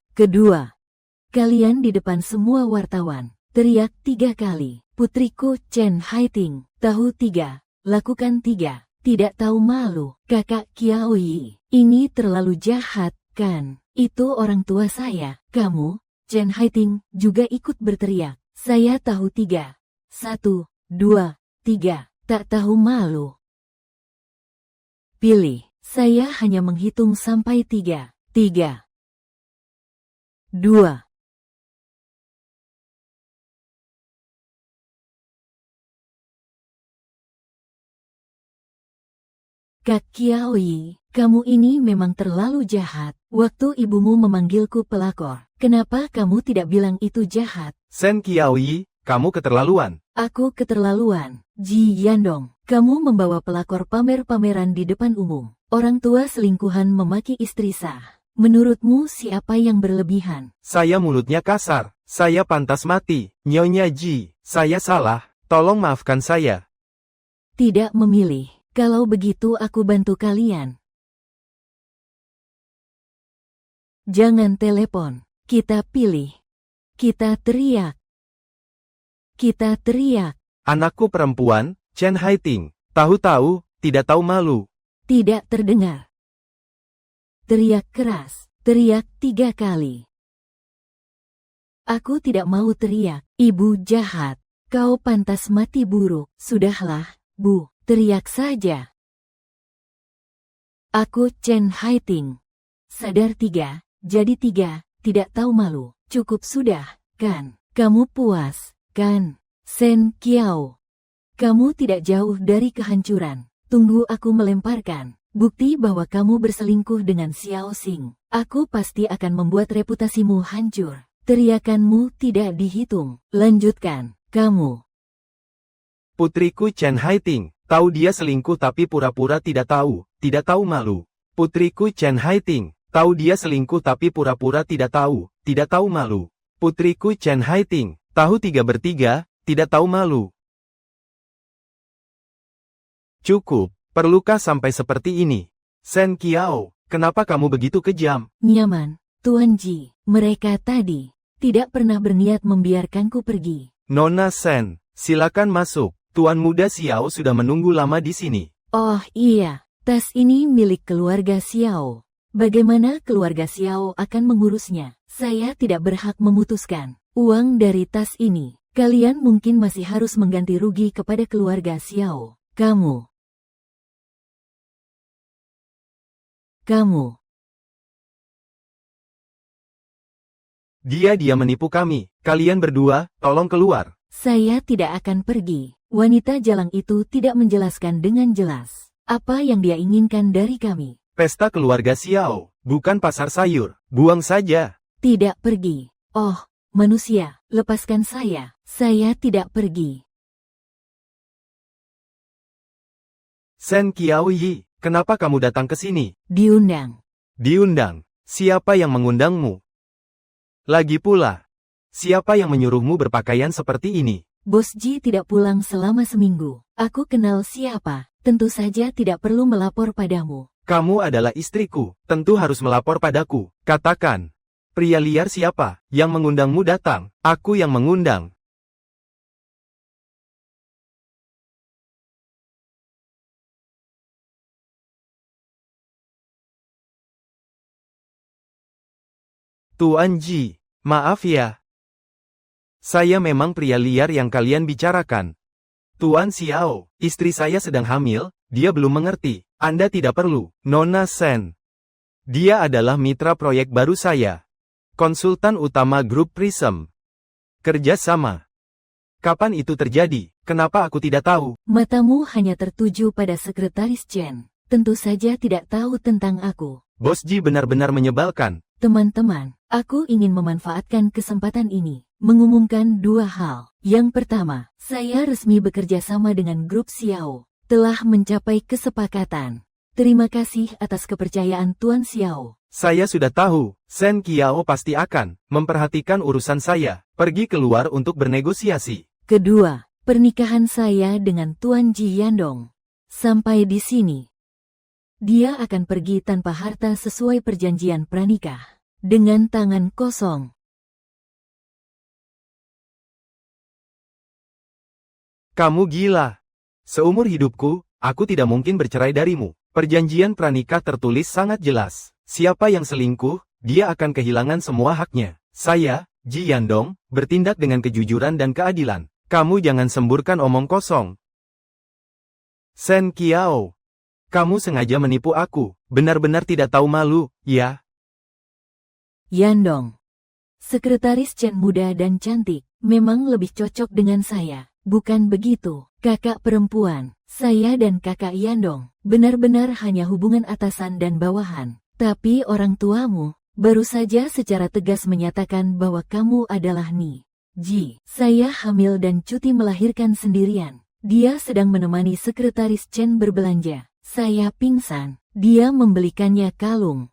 Kalian di depan semua wartawan, teriak 3 kali. Putriku Chen Haiting, tahu 3, lakukan 3, tidak tahu malu. Kakak Kiao Yi, ini terlalu jahat, kan? Itu orang tua saya. Kamu, Chen Haiting, juga ikut berteriak. Saya tahu 3. 1, 2, 3, tak tahu malu. Pilih, saya hanya menghitung sampai 3. 3, 2. Kak Kiao Yi, kamu ini memang terlalu jahat. Waktu ibumu memanggilku pelakor, kenapa kamu tidak bilang itu jahat? Sen Kiao Yi, kamu keterlaluan. Aku keterlaluan. Ji Yandong, kamu membawa pelakor pamer-pameran di depan umum. Orang tua selingkuhan memaki istri sah. Menurutmu siapa yang berlebihan? Saya mulutnya kasar. Saya pantas mati. Nyonya Ji, saya salah. Tolong maafkan saya. Tidak memilih. Kalau begitu aku bantu kalian. Jangan telepon. Kita pilih. Kita teriak. Kita teriak. Anakku perempuan, Chen Haiting. Tahu-tahu, tidak tahu malu. Tidak terdengar. Teriak keras. Teriak 3 kali. Aku tidak mau teriak. Ibu jahat. Kau pantas mati buruk. Sudahlah, Bu. Teriak saja. Aku Chen Haiting. Sadar 3, jadi 3, tidak tahu malu. Cukup sudah, kan? Kamu puas, kan? Sen Kiao. Kamu tidak jauh dari kehancuran. Tunggu aku melemparkan bukti bahwa kamu berselingkuh dengan Xiao Xing. Aku pasti akan membuat reputasimu hancur. Teriakanmu tidak dihitung. Lanjutkan, kamu. Putriku Chen Haiting, tahu dia selingkuh tapi pura-pura tidak tahu malu. Putriku Chen Haiting, tahu dia selingkuh tapi pura-pura tidak tahu malu. Putriku Chen Haiting, tahu 3/3, tidak tahu malu. Cukup. Perlukah sampai seperti ini? Sen Kiao, kenapa kamu begitu kejam? Nyaman, Tuan Ji. Mereka tadi tidak pernah berniat membiarkanku pergi. Nona Sen, silakan masuk. Tuan muda Xiao sudah menunggu lama di sini. Oh iya, tas ini milik keluarga Xiao. Bagaimana keluarga Xiao akan mengurusnya? Saya tidak berhak memutuskan. Uang dari tas ini, kalian mungkin masih harus mengganti rugi kepada keluarga Xiao. Kamu. Dia menipu kami. Kalian berdua, tolong keluar. Saya tidak akan pergi. Wanita jalang itu tidak menjelaskan dengan jelas apa yang dia inginkan dari kami. Pesta keluarga Xiao, bukan pasar sayur. Buang saja. Tidak pergi. Oh, manusia, lepaskan saya. Saya tidak pergi. Shen Qiaoyi, kenapa kamu datang ke sini? Diundang. Diundang. Siapa yang mengundangmu? Lagi pula, siapa yang menyuruhmu berpakaian seperti ini? Bos Ji tidak pulang selama seminggu. Aku kenal siapa. Tentu saja tidak perlu melapor padamu. Kamu adalah istriku, tentu harus melapor padaku. Katakan, pria liar siapa yang mengundangmu datang? Aku yang mengundang. Tuan Ji, maaf ya. Saya memang pria liar yang kalian bicarakan. Tuan Xiao, istri saya sedang hamil, dia belum mengerti. Anda tidak perlu, Nona Shen. Dia adalah mitra proyek baru saya. Konsultan utama grup Prism. Kerja sama. Kapan itu terjadi? Kenapa aku tidak tahu? Matamu hanya tertuju pada sekretaris Chen. Tentu saja tidak tahu tentang aku. Bos Ji benar-benar menyebalkan. Teman-teman, aku ingin memanfaatkan kesempatan ini, mengumumkan dua hal. Yang pertama, saya resmi bekerja sama dengan grup Xiao. Telah mencapai kesepakatan. Terima kasih atas kepercayaan Tuan Xiao. Saya sudah tahu, Shen Qiao pasti akan memperhatikan urusan saya, pergi keluar untuk bernegosiasi. Kedua, pernikahan saya dengan Tuan Ji Yandong. Sampai di sini. Dia akan pergi tanpa harta sesuai perjanjian pranikah. Dengan tangan kosong. Kamu gila. Seumur hidupku, aku tidak mungkin bercerai darimu. Perjanjian pranikah tertulis sangat jelas. Siapa yang selingkuh, dia akan kehilangan semua haknya. Saya, Ji Yandong, bertindak dengan kejujuran dan keadilan. Kamu jangan semburkan omong kosong. Shen Qiao. Kamu sengaja menipu aku, benar-benar tidak tahu malu, ya? Yandong. Sekretaris Chen muda dan cantik, memang lebih cocok dengan saya. Bukan begitu, kakak perempuan. Saya dan kakak Yandong, benar-benar hanya hubungan atasan dan bawahan. Tapi orang tuamu, baru saja secara tegas menyatakan bahwa kamu adalah Ni Ji. Saya hamil dan cuti melahirkan sendirian. Dia sedang menemani sekretaris Chen berbelanja. Saya pingsan, dia membelikannya kalung.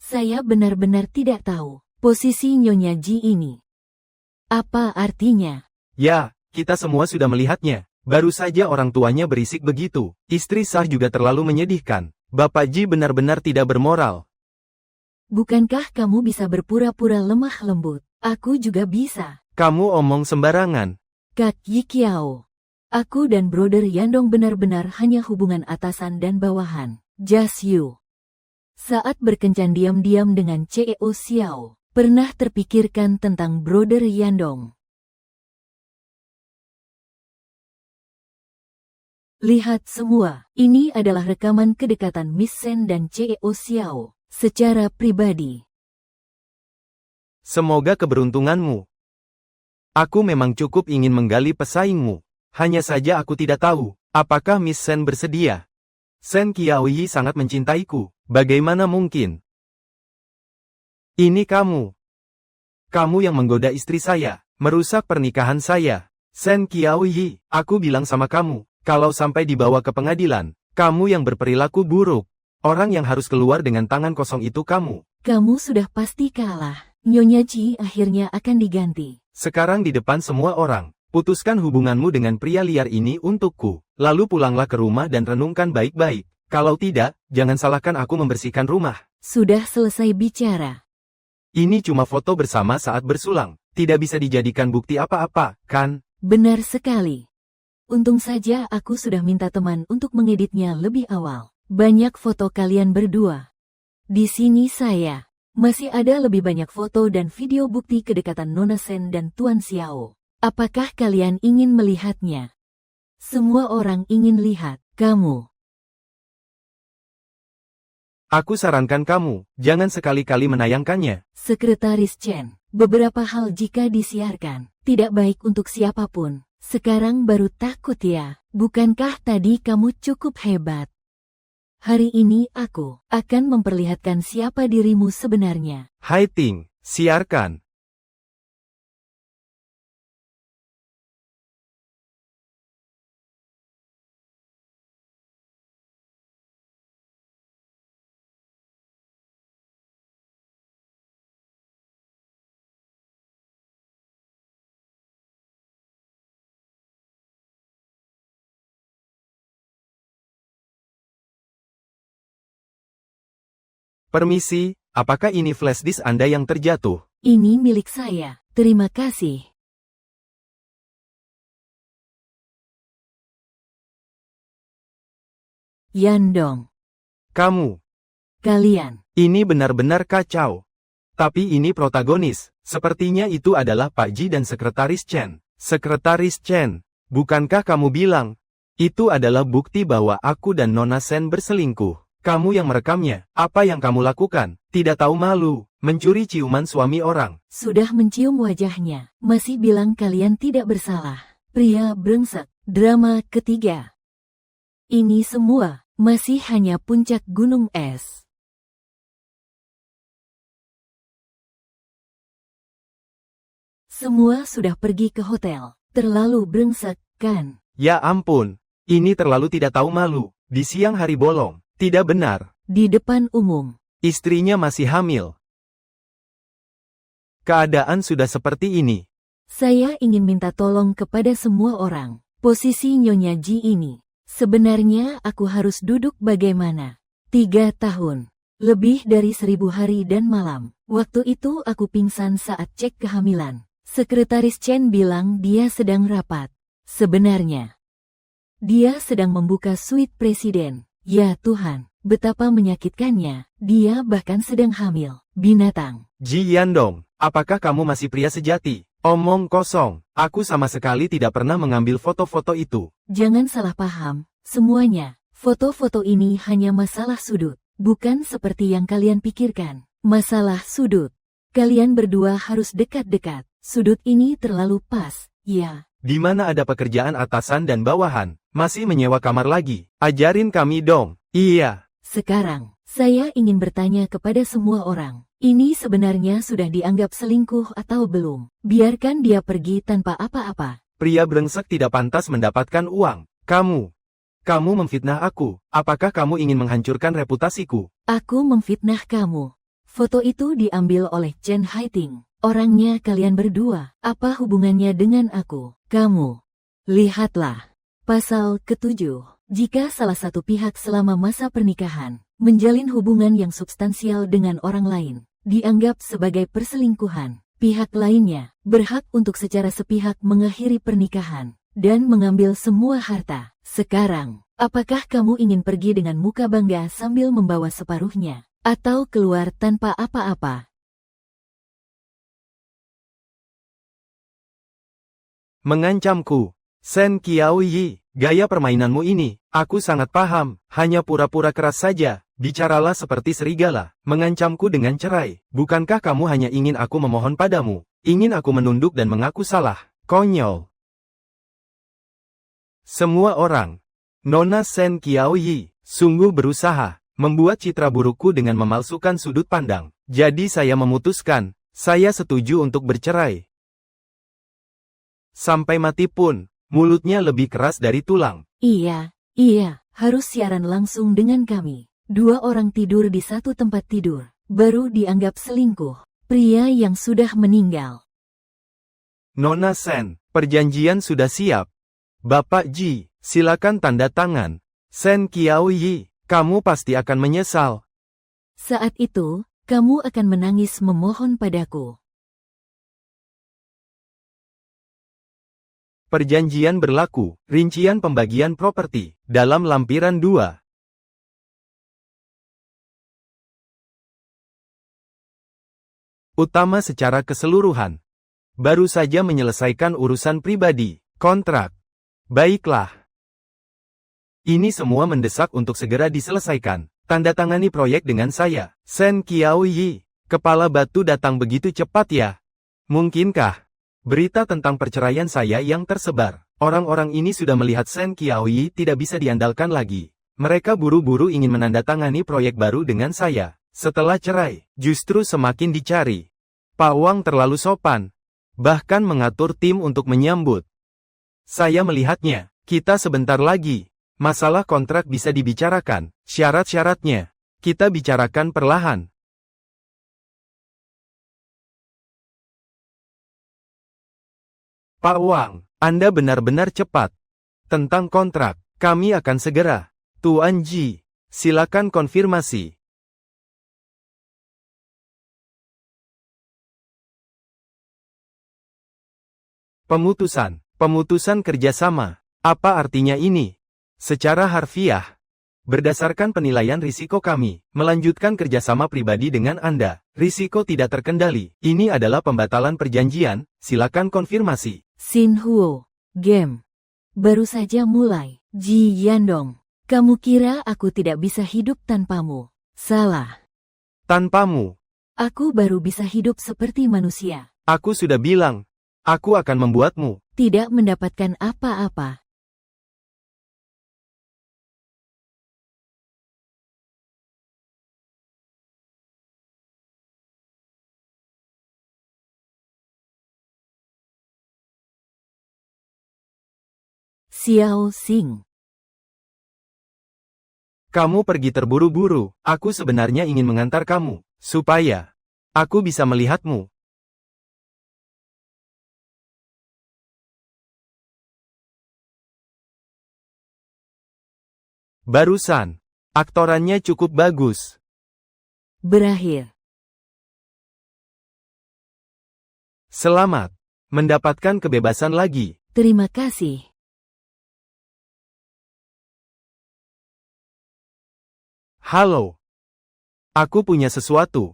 Saya benar-benar tidak tahu posisi Nyonya Ji ini. Apa artinya? Ya, kita semua sudah melihatnya. Baru saja orang tuanya berisik begitu. Istri sah juga terlalu menyedihkan. Bapak Ji benar-benar tidak bermoral. Bukankah kamu bisa berpura-pura lemah lembut? Aku juga bisa. Kamu omong sembarangan. Kak Yi Kiao. Aku dan Brother Yandong benar-benar hanya hubungan atasan dan bawahan. Just you. Saat berkencan diam-diam dengan CEO Xiao, pernah terpikirkan tentang Brother Yandong? Lihat semua, ini adalah rekaman kedekatan Miss Shen dan CEO Xiao, secara pribadi. Semoga keberuntunganmu. Aku memang cukup ingin menggali pesaingmu. Hanya saja aku tidak tahu, apakah Miss Shen bersedia. Shen Qiaoyi sangat mencintaiku, bagaimana mungkin? Ini kamu. Kamu yang menggoda istri saya, merusak pernikahan saya. Shen Qiaoyi, aku bilang sama kamu. Kalau sampai dibawa ke pengadilan, kamu yang berperilaku buruk. Orang yang harus keluar dengan tangan kosong itu kamu. Kamu sudah pasti kalah. Nyonya Ji akhirnya akan diganti. Sekarang di depan semua orang, putuskan hubunganmu dengan pria liar ini untukku. Lalu pulanglah ke rumah dan renungkan baik-baik. Kalau tidak, jangan salahkan aku membersihkan rumah. Sudah selesai bicara. Ini cuma foto bersama saat bersulang. Tidak bisa dijadikan bukti apa-apa, kan? Benar sekali. Untung saja aku sudah minta teman untuk mengeditnya lebih awal. Banyak foto kalian berdua. Di sini saya. Masih ada lebih banyak foto dan video bukti kedekatan Nona Shen dan Tuan Xiao. Apakah kalian ingin melihatnya? Semua orang ingin lihat kamu. Aku sarankan kamu, jangan sekali-kali menayangkannya. Sekretaris Chen, beberapa hal jika disiarkan, tidak baik untuk siapapun. Sekarang baru takut ya? Bukankah tadi kamu cukup hebat? Hari ini aku akan memperlihatkan siapa dirimu sebenarnya. Haiting, siarkan. Permisi, apakah ini flash disk Anda yang terjatuh? Ini milik saya. Terima kasih. Yandong, Kamu, kalian. ini benar-benar kacau. Tapi ini protagonis, sepertinya itu adalah Pak Ji dan Sekretaris Chen. Sekretaris Chen, bukankah kamu bilang, itu adalah bukti bahwa aku dan Nona Sen berselingkuh? Kamu yang merekamnya, apa yang kamu lakukan? Tidak tahu malu, mencuri ciuman suami orang. Sudah mencium wajahnya, masih bilang kalian tidak bersalah. Pria brengsek, drama ketiga. Ini semua masih hanya puncak gunung es. Semua sudah pergi ke hotel. Terlalu brengsek, kan? Ya ampun, ini terlalu tidak tahu malu. Di siang hari bolong, tidak benar. Di depan umum. Istrinya masih hamil. Keadaan sudah seperti ini. Saya ingin minta tolong kepada semua orang. Posisi Nyonya Ji ini. Sebenarnya aku harus duduk bagaimana? 3 tahun. Lebih dari 1000 hari dan malam. Waktu itu aku pingsan saat cek kehamilan. Sekretaris Chen bilang dia sedang rapat. Sebenarnya, dia sedang membuka suite presiden. Ya Tuhan, betapa menyakitkannya. Dia bahkan sedang hamil. Binatang. Ji Yandong, apakah kamu masih pria sejati? Omong kosong, aku sama sekali tidak pernah mengambil foto-foto itu. Jangan salah paham, semuanya. Foto-foto ini hanya masalah sudut. Bukan seperti yang kalian pikirkan. Masalah sudut. Kalian berdua harus dekat-dekat. Sudut ini terlalu pas, ya. Di mana ada pekerjaan atasan dan bawahan, masih menyewa kamar lagi. Ajarin kami dong. Iya. Sekarang, saya ingin bertanya kepada semua orang. Ini sebenarnya sudah dianggap selingkuh atau belum? Biarkan dia pergi tanpa apa-apa. Pria brengsek tidak pantas mendapatkan uang. Kamu memfitnah aku. Apakah kamu ingin menghancurkan reputasiku? Aku memfitnah kamu. Foto itu diambil oleh Chen Haiting. Orangnya kalian berdua. Apa hubungannya dengan aku? Kamu. Lihatlah. Pasal ke-7. Jika salah satu pihak selama masa pernikahan menjalin hubungan yang substansial dengan orang lain, dianggap sebagai perselingkuhan, pihak lainnya berhak untuk secara sepihak mengakhiri pernikahan dan mengambil semua harta. Sekarang, apakah kamu ingin pergi dengan muka bangga sambil membawa separuhnya, atau keluar tanpa apa-apa? Mengancamku. Sen Qiaoyi, gaya permainanmu ini, aku sangat paham, hanya pura-pura keras saja, bicaralah seperti serigala, mengancamku dengan cerai. Bukankah kamu hanya ingin aku memohon padamu, ingin aku menunduk dan mengaku salah? Konyol. Semua orang. Nona Sen Qiaoyi, sungguh berusaha, membuat citra burukku dengan memalsukan sudut pandang. Jadi saya memutuskan, saya setuju untuk bercerai. Sampai mati pun, mulutnya lebih keras dari tulang. Iya, harus siaran langsung dengan kami. 2 orang tidur di satu tempat tidur, baru dianggap selingkuh. Pria yang sudah meninggal. Nona Sen, perjanjian sudah siap. Bapak Ji, silakan tanda tangan. Sen Qiaoyi, kamu pasti akan menyesal. Saat itu, kamu akan menangis memohon padaku. Perjanjian berlaku, rincian pembagian properti, dalam lampiran 2. Utama secara keseluruhan. Baru saja menyelesaikan urusan pribadi, kontrak. Baiklah. Ini semua mendesak untuk segera diselesaikan. Tanda tangani proyek dengan saya. Sen Qiaoyi, kepala batu datang begitu cepat ya? Mungkinkah berita tentang perceraian saya yang tersebar Orang-orang ini sudah melihat Shen Qiaoyi tidak bisa diandalkan lagi. Mereka buru-buru ingin menandatangani proyek baru dengan saya. Setelah cerai, justru semakin dicari. Pak Wang terlalu sopan. Bahkan mengatur tim untuk menyambut. Saya melihatnya. Kita sebentar lagi. Masalah kontrak bisa dibicarakan. Syarat-syaratnya. Kita bicarakan perlahan. Pak Wang, Anda benar-benar cepat. Tentang kontrak, kami akan segera. Tuan Ji, silakan konfirmasi. Pemutusan kerjasama. Apa artinya ini? Secara harfiah, berdasarkan penilaian risiko kami, melanjutkan kerjasama pribadi dengan Anda. Risiko tidak terkendali. Ini adalah pembatalan perjanjian, silakan konfirmasi. Xin Huo, game. Baru saja mulai. Ji Yandong, kamu kira aku tidak bisa hidup tanpamu? Salah. Tanpamu, Aku baru bisa hidup seperti manusia. aku sudah bilang, aku akan membuatmu. Tidak mendapatkan apa-apa. Xiao Xing. Kamu pergi terburu-buru. Aku sebenarnya ingin mengantar kamu, supaya aku bisa melihatmu. Barusan, aktorannya cukup bagus. Berakhir. Selamat mendapatkan kebebasan lagi. Terima kasih. Halo. Aku punya sesuatu.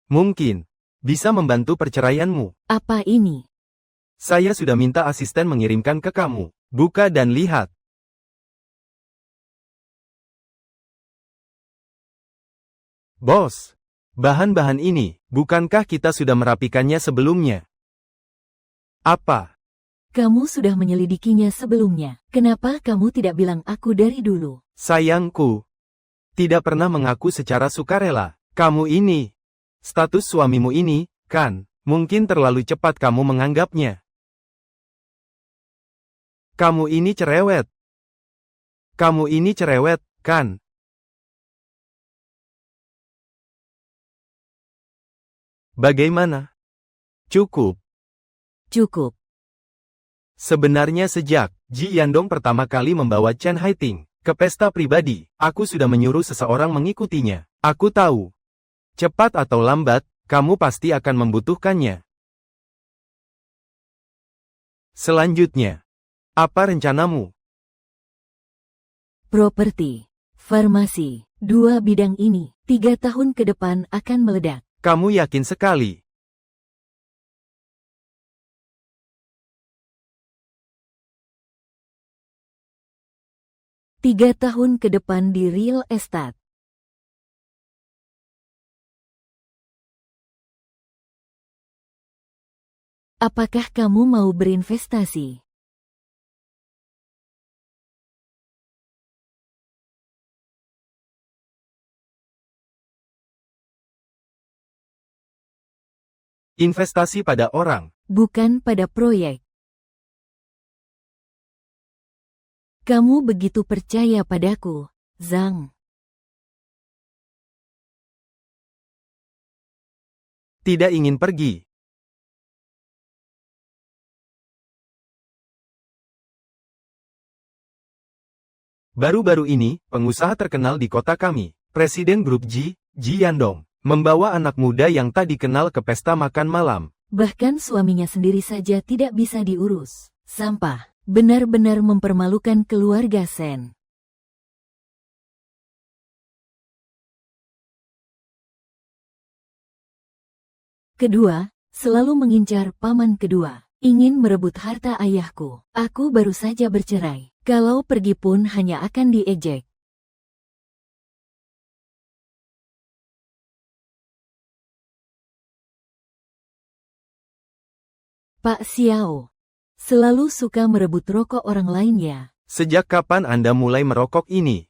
Mungkin bisa membantu perceraianmu. Apa ini? Saya sudah minta asisten mengirimkan ke kamu. Buka dan lihat. Bos, bahan-bahan ini, bukankah kita sudah merapikannya sebelumnya? Apa? Kamu sudah menyelidikinya sebelumnya. Kenapa kamu tidak bilang aku dari dulu? Sayangku, tidak pernah mengaku secara sukarela. Kamu ini, status suamimu ini, kan, mungkin terlalu cepat kamu menganggapnya. Kamu ini cerewet. Kamu ini cerewet, kan? Bagaimana? Cukup. Cukup. Sebenarnya sejak Ji Yandong pertama kali membawa Chen Haiting ke pesta pribadi, aku sudah menyuruh seseorang mengikutinya. Aku tahu. Cepat atau lambat, kamu pasti akan membutuhkannya. Selanjutnya, apa rencanamu? Properti. Farmasi. Dua bidang ini, 3 tahun ke depan akan meledak. Kamu yakin sekali? Tiga tahun ke depan di real estate. Apakah kamu mau berinvestasi? Investasi pada orang. Bukan pada proyek. Kamu begitu percaya padaku, Zhang. Tidak ingin pergi. Baru-baru ini, pengusaha terkenal di kota kami, Presiden Grup Ji Yandong, membawa anak muda yang tak dikenal ke pesta makan malam. Bahkan suaminya sendiri saja tidak bisa diurus. Sampah. Benar-benar mempermalukan keluarga Sen. Kedua, selalu mengincar paman kedua. Ingin merebut harta ayahku. Aku baru saja bercerai. Kalau pergi pun hanya akan diejek. Pak Xiao. Selalu suka merebut rokok orang lain ya. Sejak kapan Anda mulai merokok ini?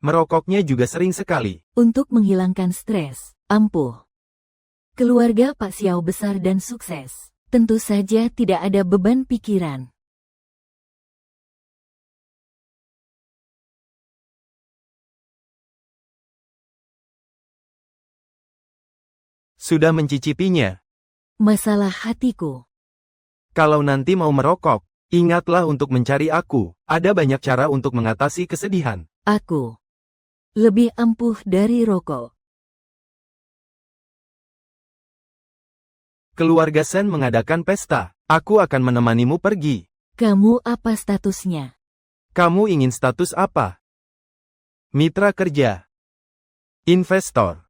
Merokoknya juga sering sekali. Untuk menghilangkan stres, ampuh. Keluarga Pak Xiao besar dan sukses. Tentu saja tidak ada beban pikiran. Sudah mencicipinya. Masalah hatiku. Kalau nanti mau merokok, ingatlah untuk mencari aku. Ada banyak cara untuk mengatasi kesedihan. Aku lebih ampuh dari rokok. Keluarga Sen mengadakan pesta. Aku akan menemanimu pergi. Kamu apa statusnya? Kamu ingin status apa? Mitra kerja. Investor.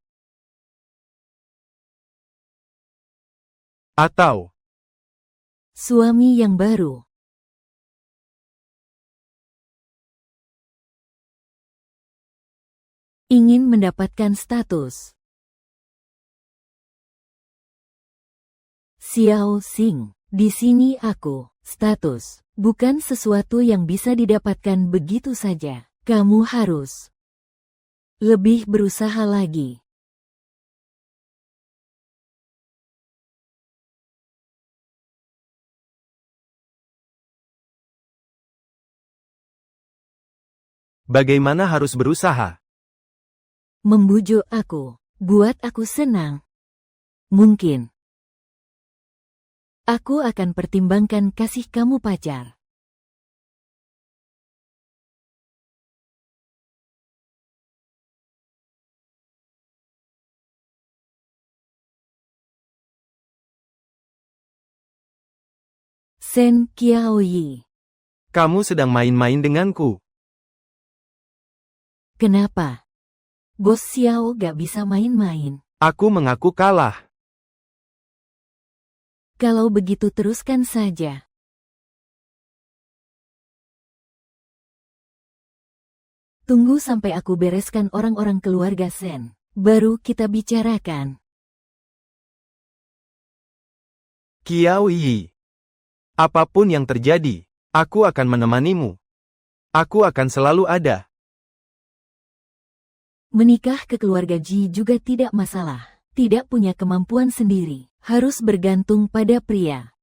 Atau Suami yang baru. Ingin mendapatkan status. Xiao Xing, di sini aku. Status bukan sesuatu yang bisa didapatkan begitu saja. Kamu harus lebih berusaha lagi. bagaimana harus berusaha? Membujuk aku, buat aku senang. Mungkin aku akan pertimbangkan kasih kamu pacar. Sen Qiaoyi. Kamu sedang main-main denganku. Kenapa? Bos Xiao gak bisa main-main. Aku mengaku kalah. Kalau begitu teruskan saja. Tunggu sampai aku bereskan orang-orang keluarga Sen. Baru kita bicarakan. Qiao Yi. Apapun yang terjadi, aku akan menemanimu. Aku akan selalu ada. Menikah ke keluarga Ji juga tidak masalah. Tidak punya kemampuan sendiri. Harus bergantung pada pria.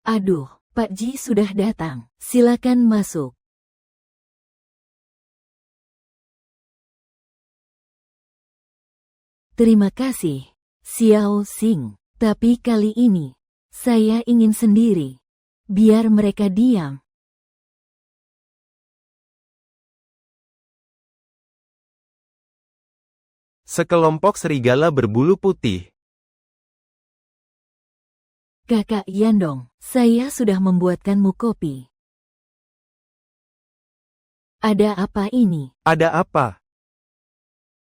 Aduh, Pak Ji sudah datang. Silakan masuk. Terima kasih, Xiao Xing. Tapi kali ini, saya ingin sendiri. Biar mereka diam. Sekelompok serigala berbulu putih. Kakak Yandong, saya sudah membuatkanmu kopi. Ada apa ini? Ada apa?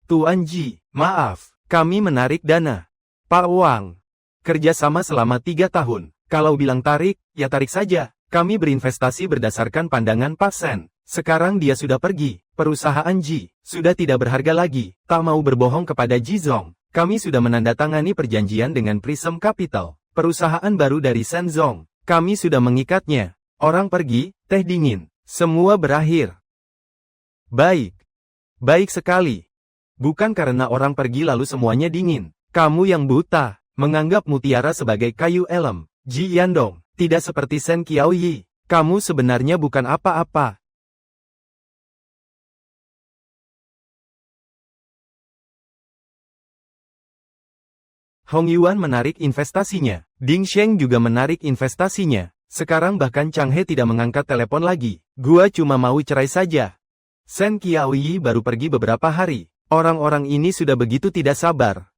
Tuan Ji, maaf, kami menarik dana. Pak Wang, kerjasama selama 3 tahun. Kalau bilang tarik, ya tarik saja. Kami berinvestasi berdasarkan pandangan Pak Sen. Sekarang dia sudah pergi. Perusahaan Ji sudah tidak berharga lagi. Tak mau berbohong kepada Ji Zong. Kami sudah menandatangani perjanjian dengan Prism Capital. Perusahaan baru dari Sen Zong. Kami sudah mengikatnya. Orang pergi, teh dingin. Semua berakhir. Baik. Baik sekali. Bukan karena orang pergi lalu semuanya dingin. Kamu yang buta, menganggap mutiara sebagai kayu elem. Ji Yandong, tidak seperti Sen Qiaoyi. Kamu sebenarnya bukan apa-apa. Hong Yuan menarik investasinya. Ding Sheng juga menarik investasinya. Sekarang bahkan Chang He tidak mengangkat telepon lagi. Gua cuma mau cerai saja. Sen Qiaoyi baru pergi beberapa hari. Orang-orang ini sudah begitu tidak sabar.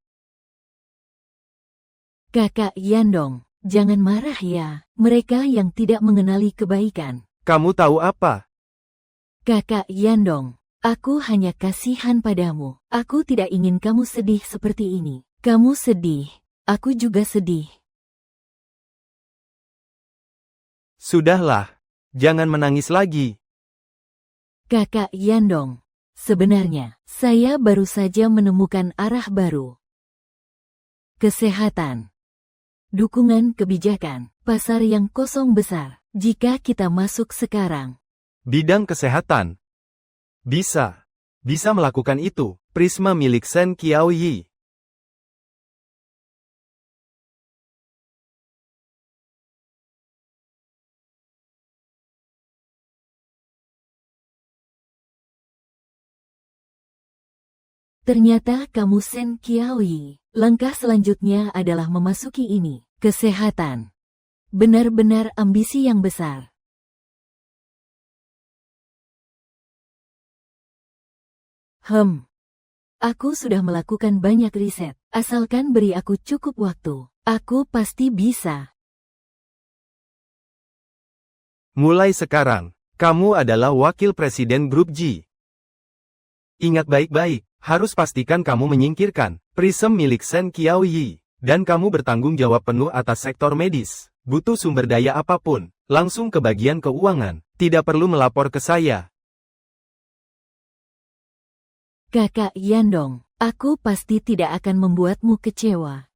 Kakak Yandong, jangan marah ya. Mereka yang tidak mengenali kebaikan. Kamu tahu apa? Kakak Yandong, aku hanya kasihan padamu. Aku tidak ingin kamu sedih seperti ini. Kamu sedih, aku juga sedih. Sudahlah, jangan menangis lagi. Kakak Yandong, sebenarnya, saya baru saja menemukan arah baru. Kesehatan. Dukungan kebijakan. Pasar yang kosong besar. Jika kita masuk sekarang. Bidang kesehatan. Bisa melakukan itu. Prisma milik Shen Qiaoyi. Ternyata kamu Shen Qiaoyi. Langkah selanjutnya adalah memasuki ini. Kesehatan. Benar-benar ambisi yang besar. Aku sudah melakukan banyak riset. Asalkan beri aku cukup waktu. Aku pasti bisa. Mulai sekarang, kamu adalah wakil presiden grup G. Ingat baik-baik, harus pastikan kamu menyingkirkan Prism milik Shen Qiaoyi, dan kamu bertanggung jawab penuh atas sektor medis. Butuh sumber daya apapun, langsung ke bagian keuangan, tidak perlu melapor ke saya. Kakak Yandong, aku pasti tidak akan membuatmu kecewa.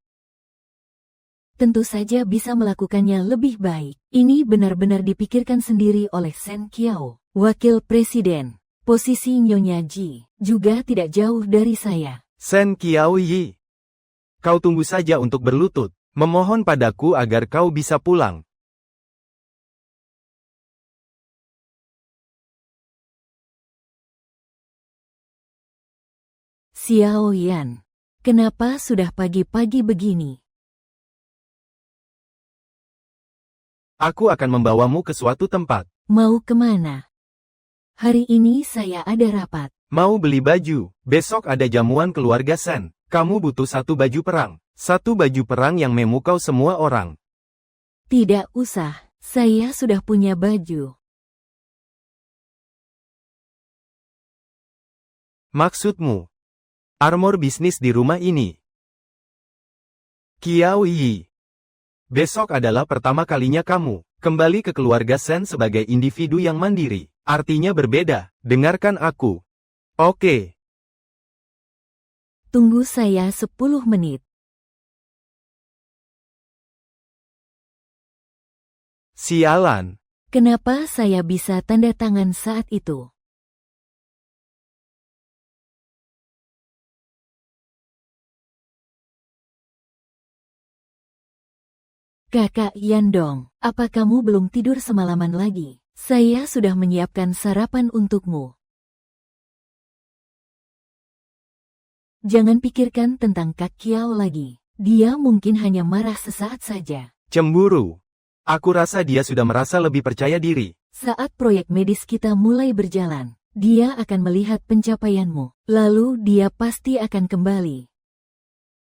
Tentu saja bisa melakukannya lebih baik. Ini benar-benar dipikirkan sendiri oleh Shen Qiao, wakil presiden. Posisi Nyonya Ji juga tidak jauh dari saya. Shen Qiaoyi, kau tunggu saja untuk berlutut, memohon padaku agar kau bisa pulang. Xiao Yan, kenapa sudah pagi-pagi begini? Aku akan membawamu ke suatu tempat. Mau kemana? Hari ini saya ada rapat. Mau beli baju, besok ada jamuan keluarga Shen. Kamu butuh satu baju perang. Satu baju perang yang memukau semua orang. Tidak usah, saya sudah punya baju. Maksudmu? Armor bisnis di rumah ini. Qiaoyi, besok adalah pertama kalinya kamu kembali ke keluarga Shen sebagai individu yang mandiri. Artinya berbeda, dengarkan aku. Oke. Tunggu saya 10 menit. Sialan. Kenapa saya bisa tanda tangan saat itu? Kakak Yandong, apa kamu belum tidur semalaman lagi? Saya sudah menyiapkan sarapan untukmu. Jangan pikirkan tentang Kak Kiao lagi. Dia mungkin hanya marah sesaat saja. Cemburu. Aku rasa dia sudah merasa lebih percaya diri. Saat proyek medis kita mulai berjalan, dia akan melihat pencapaianmu. Lalu dia pasti akan kembali.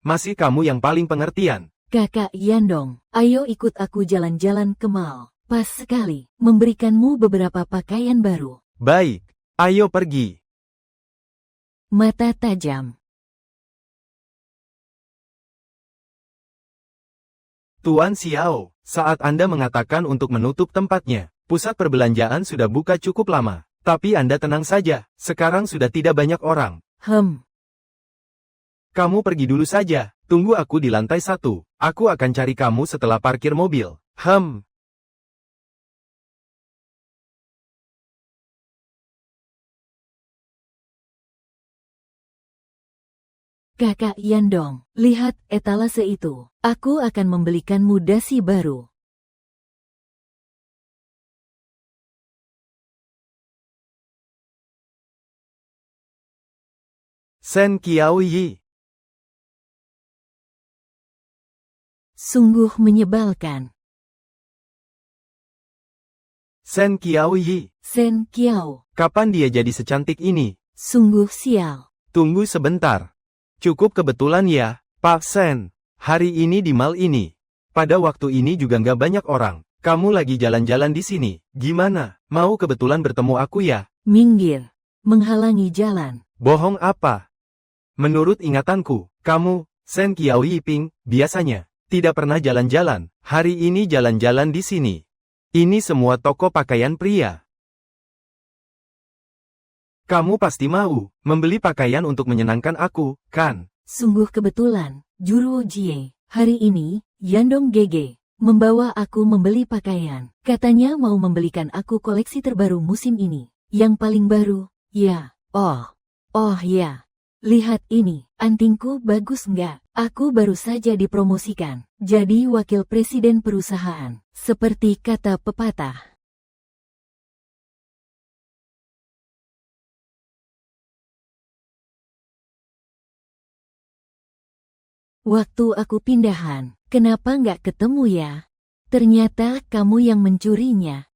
Masih kamu yang paling pengertian. Kakak Yandong, ayo ikut aku jalan-jalan ke mall. Pas sekali, memberikanmu beberapa pakaian baru. Baik, ayo pergi. Mata tajam. Tuan Xiao, saat Anda mengatakan untuk menutup tempatnya, pusat perbelanjaan sudah buka cukup lama. Tapi Anda tenang saja, sekarang sudah tidak banyak orang. Kamu pergi dulu saja, tunggu aku di lantai 1. Aku akan cari kamu setelah parkir mobil. Kakak Yandong, lihat etalase itu. Aku akan membelikanmu dasi baru. Shen Qiaoyi. Sungguh menyebalkan. Shen Qiaoyi. Shen Qiao. Kapan dia jadi secantik ini? Sungguh sial. Tunggu sebentar. Cukup kebetulan ya, Pak Shen. Hari ini di mall ini. Pada waktu ini juga nggak banyak orang. Kamu lagi jalan-jalan di sini. Gimana? Mau kebetulan bertemu aku ya? Minggir. Menghalangi jalan. Bohong apa? Menurut ingatanku, kamu, Shen Qiaoyi Ping, biasanya tidak pernah jalan-jalan. Hari ini jalan-jalan di sini. Ini semua toko pakaian pria. Kamu pasti mau membeli pakaian untuk menyenangkan aku, kan? Sungguh kebetulan. Juru Jie, hari ini, Yandong Gege membawa aku membeli pakaian. Katanya mau membelikan aku koleksi terbaru musim ini. Yang paling baru, ya. Oh ya. Lihat ini, antingku bagus nggak? Aku baru saja dipromosikan. Jadi wakil presiden perusahaan. Seperti kata pepatah. Waktu aku pindahan, kenapa nggak ketemu ya? Ternyata kamu yang mencurinya.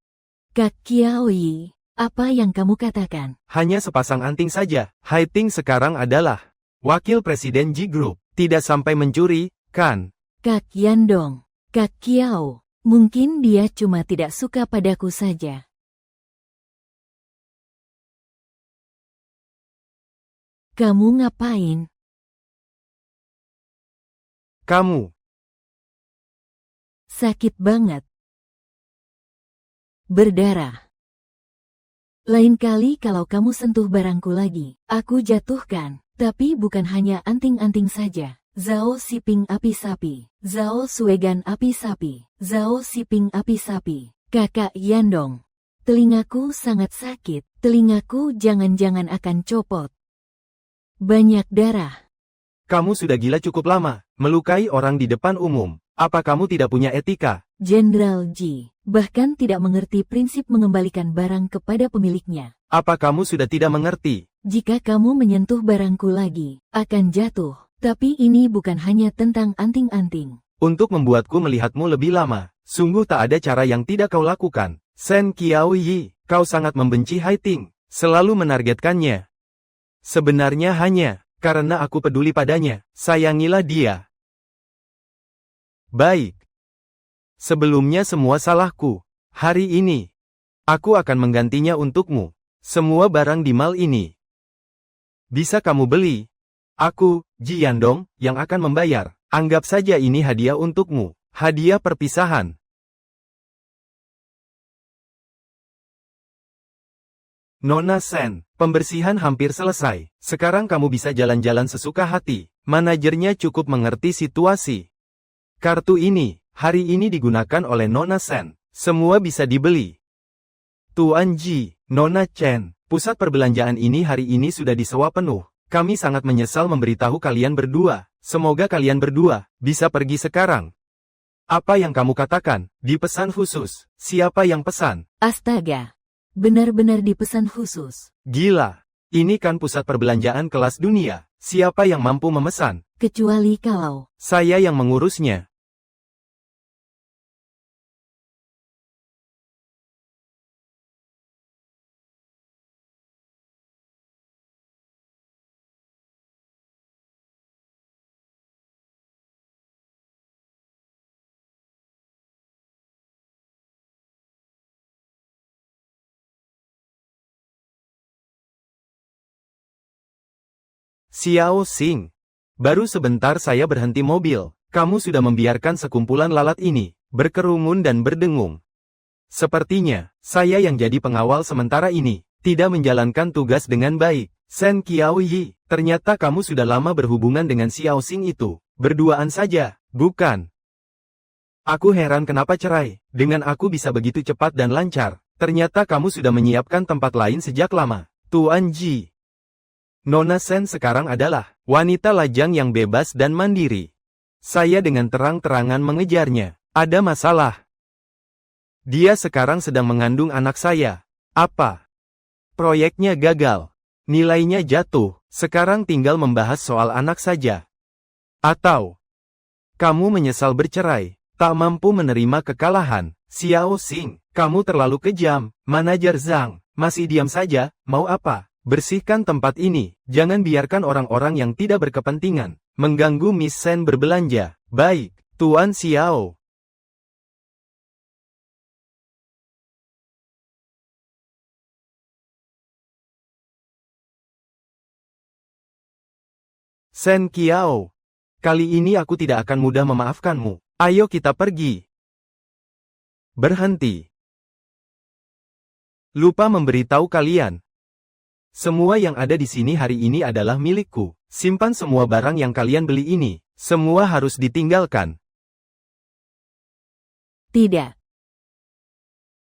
Kak Qiaoyi, apa yang kamu katakan? Hanya sepasang anting saja. Haiting sekarang adalah wakil presiden Ji Group. Tidak sampai mencuri, kan? Kak Yandong, Kak Qiao, mungkin dia cuma tidak suka padaku saja. Kamu ngapain? Kamu. Sakit banget. Berdarah. Lain kali kalau kamu sentuh barangku lagi, aku jatuhkan. Tapi bukan hanya anting-anting saja. Zhao Siping api sapi. Zhao Suegan api sapi. Zhao Siping api sapi. Kakak Yandong. Telingaku sangat sakit. Telingaku jangan-jangan akan copot. Banyak darah. Kamu sudah gila cukup lama, melukai orang di depan umum. Apa kamu tidak punya etika? Jenderal Ji, bahkan tidak mengerti prinsip mengembalikan barang kepada pemiliknya. Apa kamu sudah tidak mengerti? Jika kamu menyentuh barangku lagi, akan jatuh. Tapi ini bukan hanya tentang anting-anting. Untuk membuatku melihatmu lebih lama, sungguh tak ada cara yang tidak kau lakukan. Shen Qiaoyi, kau sangat membenci Haiting, selalu menargetkannya. Sebenarnya hanya karena aku peduli padanya, sayangilah dia. Baik. Sebelumnya semua salahku. Hari ini, aku akan menggantinya untukmu. Semua barang di mall ini bisa kamu beli. Aku, Ji Yandong, yang akan membayar. Anggap saja ini hadiah untukmu. Hadiah perpisahan. Nona Shen, pembersihan hampir selesai. Sekarang kamu bisa jalan-jalan sesuka hati. Manajernya cukup mengerti situasi. Kartu ini, hari ini digunakan oleh Nona Shen. Semua bisa dibeli. Tuan Ji, Nona Chen, pusat perbelanjaan ini hari ini sudah disewa penuh. Kami sangat menyesal memberitahu kalian berdua. Semoga kalian berdua bisa pergi sekarang. Apa yang kamu katakan? Dipesan khusus. Siapa yang pesan? Astaga. Benar-benar dipesan khusus. Gila. Ini kan pusat perbelanjaan kelas dunia. Siapa yang mampu memesan? Kecuali kalau saya yang mengurusnya. Xiao Xing. Baru sebentar saya berhenti mobil. Kamu sudah membiarkan sekumpulan lalat ini berkerumun dan berdengung. Sepertinya, saya yang jadi pengawal sementara ini tidak menjalankan tugas dengan baik. Shen Qiaoyi, ternyata kamu sudah lama berhubungan dengan Xiao Xing itu. Berduaan saja, bukan? Aku heran kenapa cerai. Dengan aku bisa begitu cepat dan lancar. Ternyata kamu sudah menyiapkan tempat lain sejak lama. Tuan Ji. Nona Shen sekarang adalah wanita lajang yang bebas dan mandiri. Saya dengan terang-terangan mengejarnya. Ada masalah. Dia sekarang sedang mengandung anak saya. Apa? Proyeknya gagal. Nilainya jatuh. Sekarang tinggal membahas soal anak saja. Atau kamu menyesal bercerai, tak mampu menerima kekalahan. Xiao Xing, kamu terlalu kejam. Manajer Zhang, masih diam saja, mau apa? Bersihkan tempat ini, jangan biarkan orang-orang yang tidak berkepentingan mengganggu Miss Shen berbelanja. Baik, Tuan Xiao. Shen Qiao. Kali ini aku tidak akan mudah memaafkanmu. Ayo kita pergi. Berhenti. Lupa memberitahu kalian. Semua yang ada di sini hari ini adalah milikku. Simpan semua barang yang kalian beli ini. Semua harus ditinggalkan. Tidak.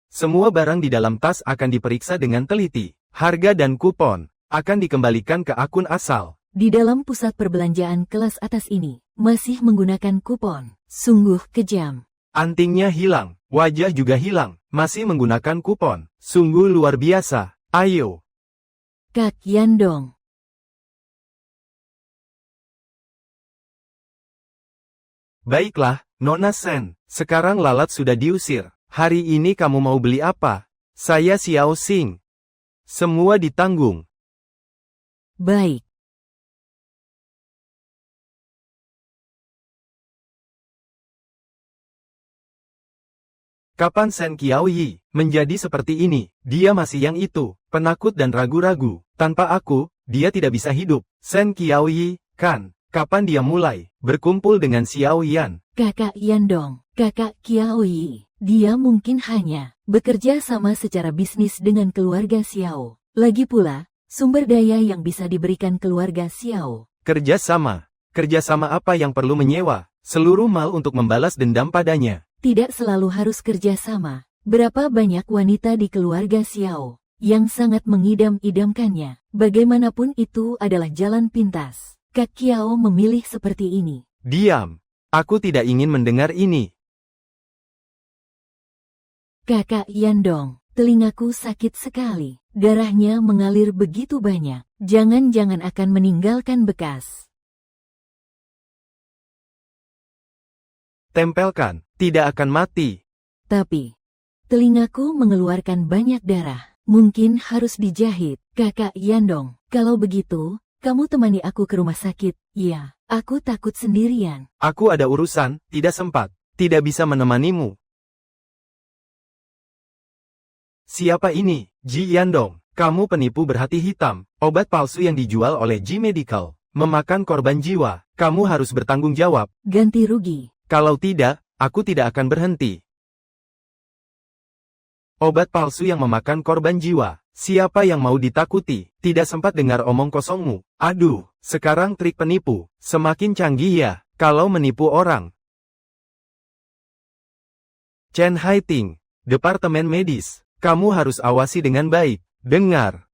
Semua barang di dalam tas akan diperiksa dengan teliti. Harga dan kupon akan dikembalikan ke akun asal. Di dalam pusat perbelanjaan kelas atas ini, masih menggunakan kupon. Sungguh kejam. Antingnya hilang, wajah juga hilang, masih menggunakan kupon. Sungguh luar biasa. Ayo. Kak Yandong. Baiklah, Nona Sen. Sekarang lalat sudah diusir. Hari ini kamu mau beli apa? Saya Xiao Xing. Semua ditanggung. Baik. Kapan Sen Qiaoyi menjadi seperti ini? Dia masih yang itu, penakut dan ragu-ragu. Tanpa aku, dia tidak bisa hidup. Sen Qiaoyi, kan? Kapan dia mulai berkumpul dengan Xiao Yan? Kakak Yandong, kakak Qiaoyi. Dia mungkin hanya bekerja sama secara bisnis dengan keluarga Xiao. Lagi pula, sumber daya yang bisa diberikan keluarga Xiao. Kerjasama. Kerjasama apa yang perlu menyewa seluruh mal untuk membalas dendam padanya? Tidak selalu harus kerja sama. Berapa banyak wanita di keluarga Xiao yang sangat mengidam-idamkannya. Bagaimanapun itu adalah jalan pintas. Kak Qiao memilih seperti ini. Diam. Aku tidak ingin mendengar ini. Kakak Yandong, telingaku sakit sekali. Darahnya mengalir begitu banyak. Jangan-jangan akan meninggalkan bekas. Tempelkan, tidak akan mati. Tapi, telingaku mengeluarkan banyak darah. Mungkin harus dijahit. Kakak Yandong, kalau begitu, kamu temani aku ke rumah sakit. Ya, aku takut sendirian. Aku ada urusan, tidak sempat. Tidak bisa menemanimu. Siapa ini? Ji Yandong. Kamu penipu berhati hitam. Obat palsu yang dijual oleh Ji Medical. Memakan korban jiwa. Kamu harus bertanggung jawab. Ganti rugi. Kalau tidak, aku tidak akan berhenti. Obat palsu yang memakan korban jiwa. Siapa yang mau ditakuti? Tidak sempat dengar omong kosongmu. Aduh, sekarang trik penipu. Semakin canggih ya, kalau menipu orang. Chen Haiting. Departemen Medis. Kamu harus awasi dengan baik. Dengar.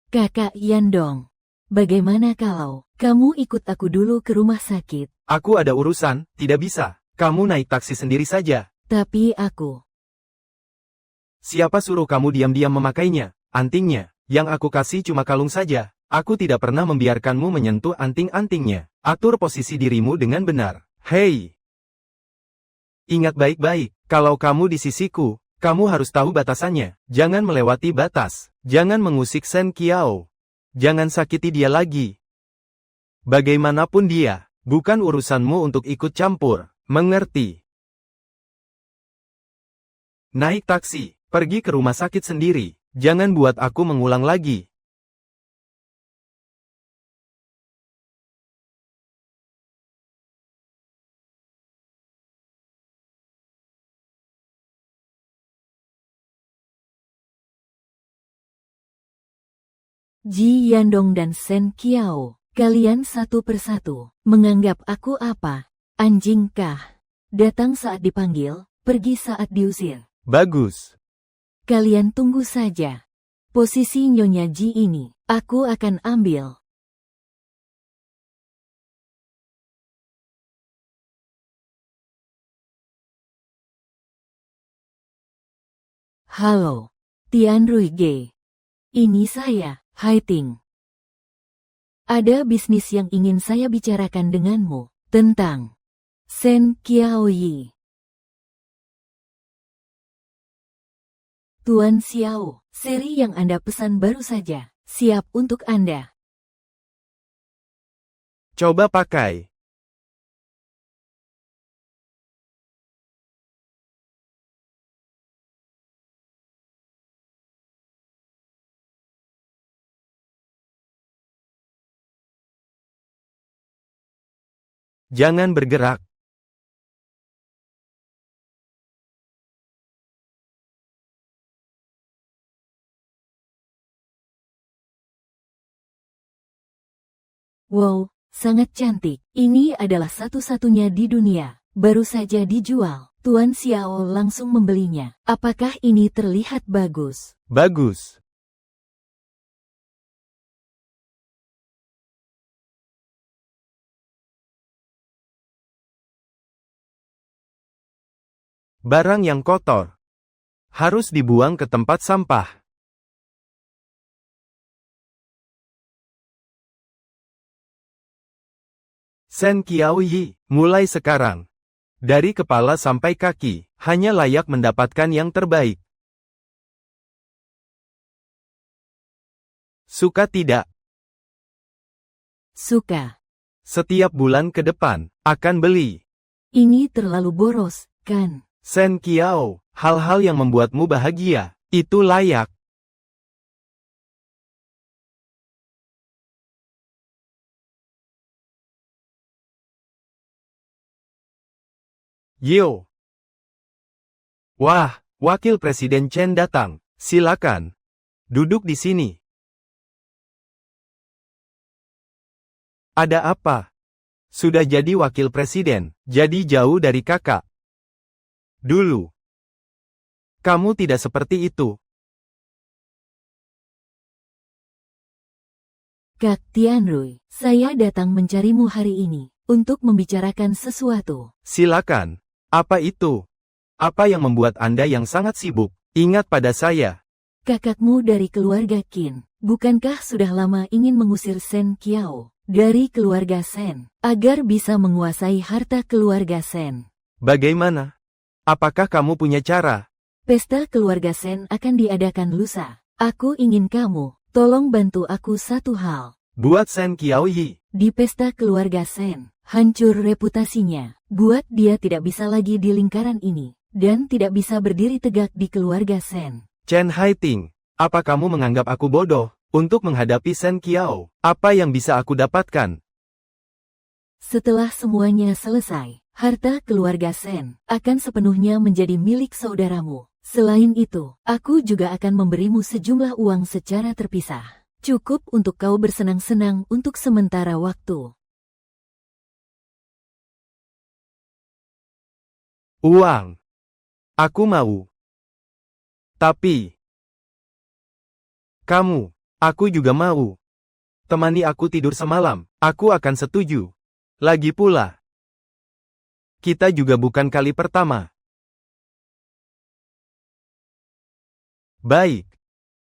Kakak Yandong, bagaimana kalau kamu ikut aku dulu ke rumah sakit? Aku ada urusan, tidak bisa. Kamu naik taksi sendiri saja. Tapi aku... Siapa suruh kamu diam-diam memakainya? Antingnya, yang aku kasih cuma kalung saja. Aku tidak pernah membiarkanmu menyentuh anting-antingnya. Atur posisi dirimu dengan benar. Hei! Ingat baik-baik, kalau kamu di sisiku, kamu harus tahu batasannya. Jangan melewati batas. Jangan mengusik Sen Qiao. Jangan sakiti dia lagi. Bagaimanapun dia, bukan urusanmu untuk ikut campur. Mengerti? Naik taksi, pergi ke rumah sakit sendiri. Jangan buat aku mengulang lagi. Ji Yandong dan Sen Qiao, kalian satu persatu menganggap aku apa? Anjing kah? Datang saat dipanggil, pergi saat diusir. Bagus. Kalian tunggu saja. Posisi Nyonya Ji ini, aku akan ambil. Halo, Tian Ruige. Ini saya, Haiting. Ada bisnis yang ingin saya bicarakan denganmu, tentang Sen Qiaoyi. Tuan Xiao, seri yang Anda pesan baru saja, siap untuk Anda. Coba pakai. Jangan bergerak. Wow, Sangat cantik. Ini adalah satu-satunya di dunia. Baru saja dijual. Tuan Xiao langsung membelinya. Apakah ini terlihat bagus? Bagus. Barang yang kotor harus dibuang ke tempat sampah. Shen Qiaoyi, mulai sekarang, dari kepala sampai kaki, hanya layak mendapatkan yang terbaik. Suka tidak? Suka. Setiap bulan ke depan, akan beli. Ini terlalu boros, kan? Shen Qiao, hal-hal yang membuatmu bahagia, itu layak. Yo. Wah, Wakil Presiden Chen datang. Silakan. Duduk di sini. Ada apa? Sudah jadi wakil presiden, jadi jauh dari kakak. Dulu. Kamu tidak seperti itu. Kak Tianrui, saya datang mencarimu hari ini, untuk membicarakan sesuatu. Silakan. Apa itu? Apa yang membuat Anda yang sangat sibuk? Ingat pada saya. Kakakmu dari keluarga Qin, bukankah sudah lama ingin mengusir Shen Qiao dari keluarga Shen, agar bisa menguasai harta keluarga Shen? Bagaimana? Apakah kamu punya cara? Pesta keluarga Shen akan diadakan lusa. Aku ingin kamu, tolong bantu aku satu hal. Buat Shen Qiaoyi. Di pesta keluarga Shen, hancur reputasinya. Buat dia tidak bisa lagi di lingkaran ini, dan tidak bisa berdiri tegak di keluarga Shen. Chen Haiting, apa kamu menganggap aku bodoh? Untuk menghadapi Shen Qiao, apa yang bisa aku dapatkan? Setelah semuanya selesai, harta keluarga Shen akan sepenuhnya menjadi milik saudaramu. Selain itu, aku juga akan memberimu sejumlah uang secara terpisah. Cukup untuk kau bersenang-senang untuk sementara waktu. Uang. Aku mau. Tapi. Kamu. Aku juga mau. Temani aku tidur semalam. Aku akan setuju. Lagi pula. Kita juga bukan kali pertama. Baik.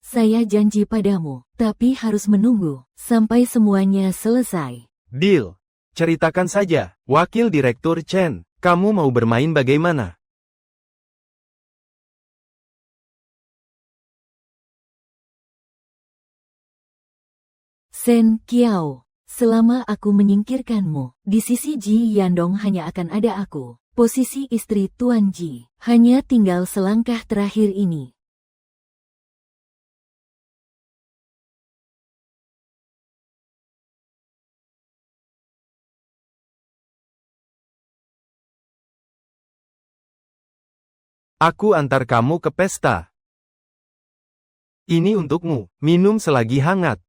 Saya janji padamu, tapi harus menunggu sampai semuanya selesai. Deal. Ceritakan saja, Wakil Direktur Chen. Kamu mau bermain bagaimana? Shen Qiao, selama aku menyingkirkanmu, di sisi Ji Yandong hanya akan ada aku. Posisi istri Tuan Ji, hanya tinggal selangkah terakhir ini. Aku antar kamu ke pesta. Ini untukmu, minum selagi hangat.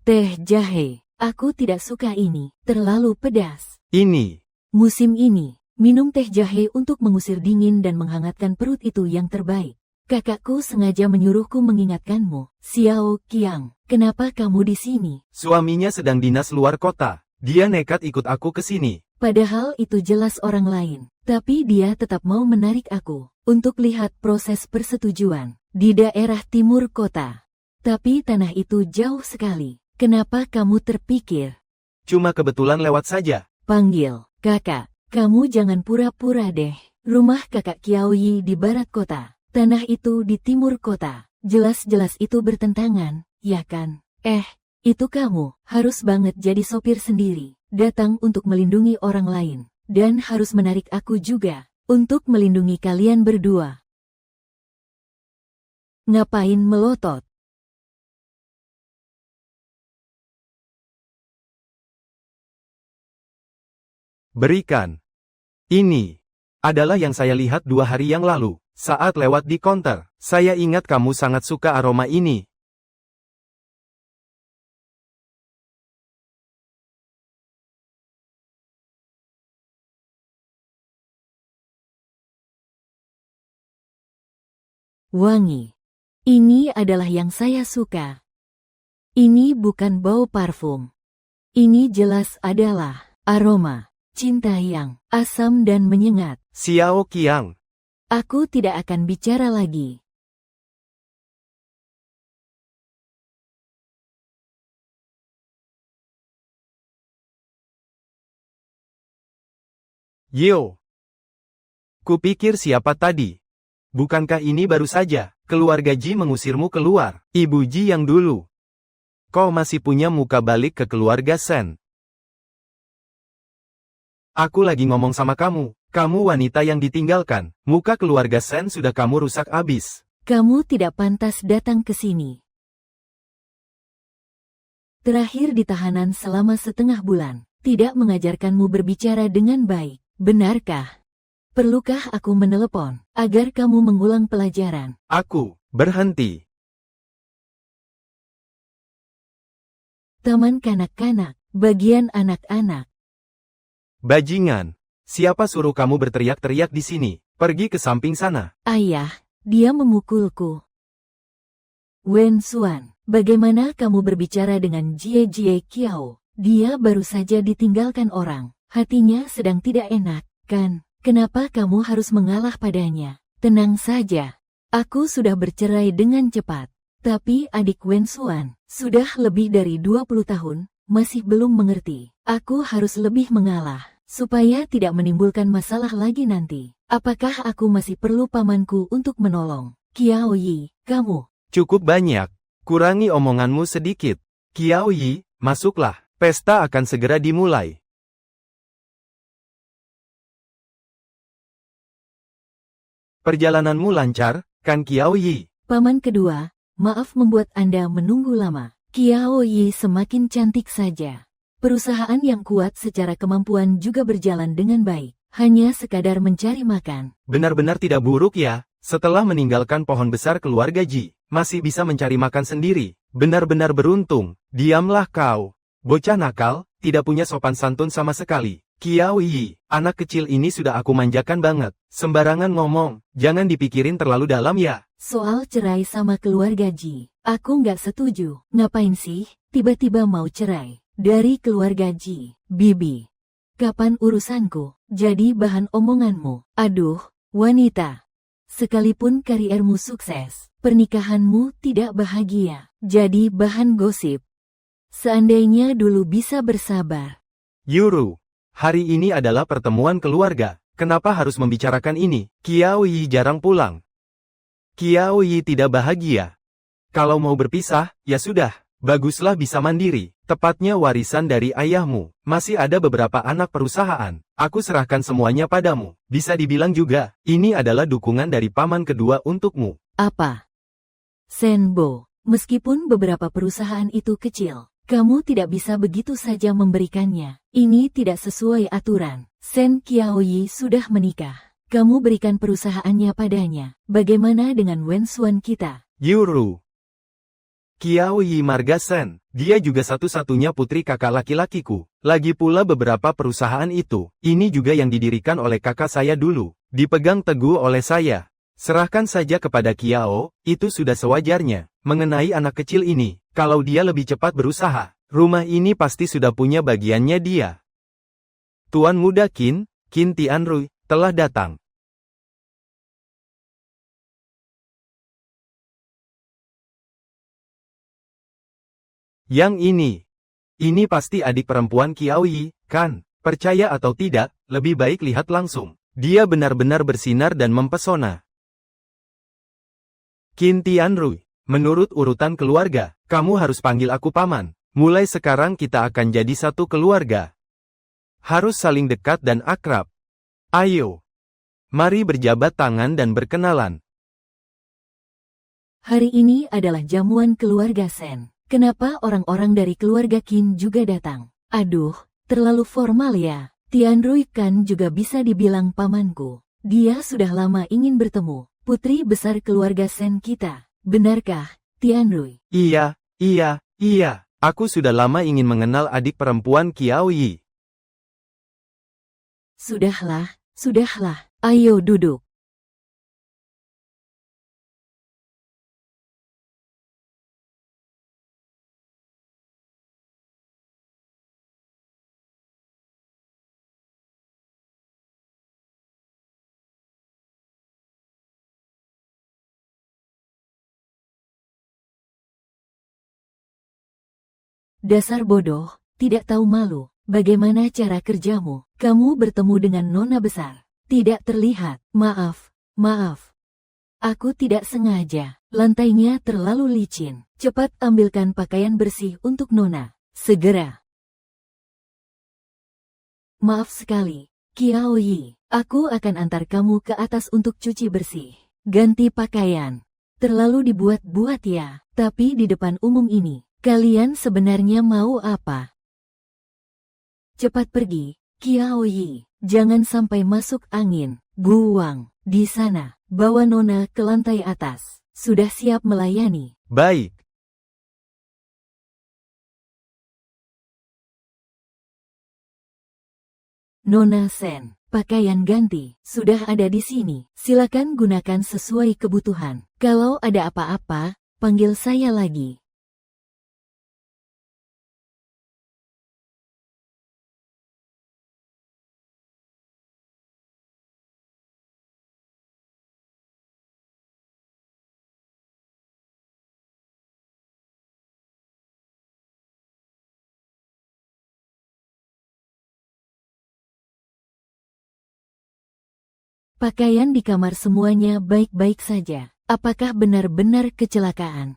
Teh jahe, aku tidak suka ini, terlalu pedas. Ini. Musim ini, minum teh jahe untuk mengusir dingin dan menghangatkan perut itu yang terbaik. Kakakku sengaja menyuruhku mengingatkanmu, Xiao Qiang, kenapa kamu di sini? Suaminya sedang dinas luar kota. Dia nekat ikut aku ke sini. Padahal itu jelas orang lain, tapi dia tetap mau menarik aku untuk lihat proses persetujuan di daerah timur kota. Tapi tanah itu jauh sekali. Kenapa kamu terpikir? Cuma kebetulan lewat saja. Panggil, kakak. Kamu jangan pura-pura deh. Rumah kakak Qiaoyi di barat kota. Tanah itu di timur kota. Jelas-jelas itu bertentangan, ya kan? Itu kamu, harus banget jadi sopir sendiri. Datang untuk melindungi orang lain. Dan harus menarik aku juga. Untuk melindungi kalian berdua. Ngapain melotot? Berikan. Ini adalah yang saya lihat 2 hari yang lalu. Saat lewat di counter, saya ingat kamu sangat suka aroma ini. Wangi. Ini adalah yang saya suka. Ini bukan bau parfum. Ini jelas adalah aroma cinta yang asam dan menyengat. Xiao Qiang. Aku tidak akan bicara lagi. Yo. Kupikir siapa tadi? Bukankah ini baru saja keluarga Ji mengusirmu keluar? Ibu Ji yang dulu. Kau masih punya muka balik ke keluarga Sen. Aku lagi ngomong sama kamu. Kamu wanita yang ditinggalkan. Muka keluarga Sen sudah kamu rusak abis. Kamu tidak pantas datang ke sini. Terakhir di tahanan selama setengah bulan. Tidak mengajarkanmu berbicara dengan baik. Benarkah? Perlukah aku menelepon agar kamu mengulang pelajaran? Aku berhenti. Taman kanak-kanak, bagian anak-anak. Bajingan. Siapa suruh kamu berteriak-teriak di sini? Pergi ke samping sana. Ayah, dia memukulku. Wen Xuan, bagaimana kamu berbicara dengan Jie Jie Qiao? Dia baru saja ditinggalkan orang. Hatinya sedang tidak enak, kan? Kenapa kamu harus mengalah padanya? Tenang saja. Aku sudah bercerai dengan cepat. Tapi adik Wen Xuan, sudah lebih dari 20 tahun, masih belum mengerti. Aku harus lebih mengalah, supaya tidak menimbulkan masalah lagi nanti. Apakah aku masih perlu pamanku untuk menolong? Qiao Yi, kamu. Cukup banyak. Kurangi omonganmu sedikit. Qiao Yi, masuklah. Pesta akan segera dimulai. Perjalananmu lancar, kan Qiao Yi? Paman kedua, maaf membuat Anda menunggu lama. Qiao Yi semakin cantik saja. Perusahaan yang kuat secara kemampuan juga berjalan dengan baik. Hanya sekadar mencari makan. Benar-benar tidak buruk ya, setelah meninggalkan pohon besar keluarga Ji, masih bisa mencari makan sendiri. Benar-benar beruntung. Diamlah kau. Bocah nakal, tidak punya sopan santun sama sekali. Qiao Yi, anak kecil ini sudah aku manjakan banget. Sembarangan ngomong, jangan dipikirin terlalu dalam ya. Soal cerai sama keluarga Ji, aku nggak setuju. Ngapain sih, tiba-tiba mau cerai? Dari keluarga Ji, Bibi. Kapan urusanku jadi bahan omonganmu? Aduh, wanita. Sekalipun kariermu sukses, pernikahanmu tidak bahagia. Jadi bahan gosip. Seandainya dulu bisa bersabar. Yuru, hari ini adalah pertemuan keluarga. Kenapa harus membicarakan ini? Qiao Yi jarang pulang. Qiao Yi tidak bahagia. Kalau mau berpisah, ya sudah. Baguslah bisa mandiri. Tepatnya warisan dari ayahmu. Masih ada beberapa anak perusahaan. Aku serahkan semuanya padamu. Bisa dibilang juga, ini adalah dukungan dari paman kedua untukmu. Apa? Senbo, meskipun beberapa perusahaan itu kecil, kamu tidak bisa begitu saja memberikannya. Ini tidak sesuai aturan. Sen Qiaoyi sudah menikah. Kamu berikan perusahaannya padanya. Bagaimana dengan Wen Xuan kita? Yuru. Qiaoyi Marga Sen, dia juga satu-satunya putri kakak laki-lakiku. Lagi pula beberapa perusahaan itu, ini juga yang didirikan oleh kakak saya dulu. Dipegang teguh oleh saya. Serahkan saja kepada Qiao, itu sudah sewajarnya. Mengenai anak kecil ini, kalau dia lebih cepat berusaha, rumah ini pasti sudah punya bagiannya dia. Tuan muda Qin Tianrui, telah datang. Yang ini pasti adik perempuan Qiaoyi, kan? Percaya atau tidak, lebih baik lihat langsung. Dia benar-benar bersinar dan mempesona. Qin Tianrui, menurut urutan keluarga, kamu harus panggil aku paman. Mulai sekarang kita akan jadi satu keluarga. Harus saling dekat dan akrab. Ayo. Mari berjabat tangan dan berkenalan. Hari ini adalah jamuan keluarga Sen. Kenapa orang-orang dari keluarga Qin juga datang? Aduh, terlalu formal ya. Tianrui kan juga bisa dibilang pamanku. Dia sudah lama ingin bertemu. Putri besar keluarga Sen kita. Benarkah, Tianrui? Iya. Aku sudah lama ingin mengenal adik perempuan Qiaoyi. Sudahlah. Ayo duduk. Dasar bodoh, tidak tahu malu. Bagaimana cara kerjamu? Kamu bertemu dengan nona besar. Tidak terlihat. Maaf, maaf. Aku tidak sengaja. Lantainya terlalu licin. Cepat ambilkan pakaian bersih untuk nona. Segera. Maaf sekali, Qiao Yi. Aku akan antar kamu ke atas untuk cuci bersih. Ganti pakaian. Terlalu dibuat-buat ya. Tapi di depan umum ini, kalian sebenarnya mau apa? Cepat pergi, Qiao Yi. Jangan sampai masuk angin. Guang, di sana. Bawa nona ke lantai atas. Sudah siap melayani. Baik. Nona Sen, pakaian ganti sudah ada di sini. Silakan gunakan sesuai kebutuhan. Kalau ada apa-apa, panggil saya lagi. Pakaian di kamar semuanya baik-baik saja. Apakah benar-benar kecelakaan?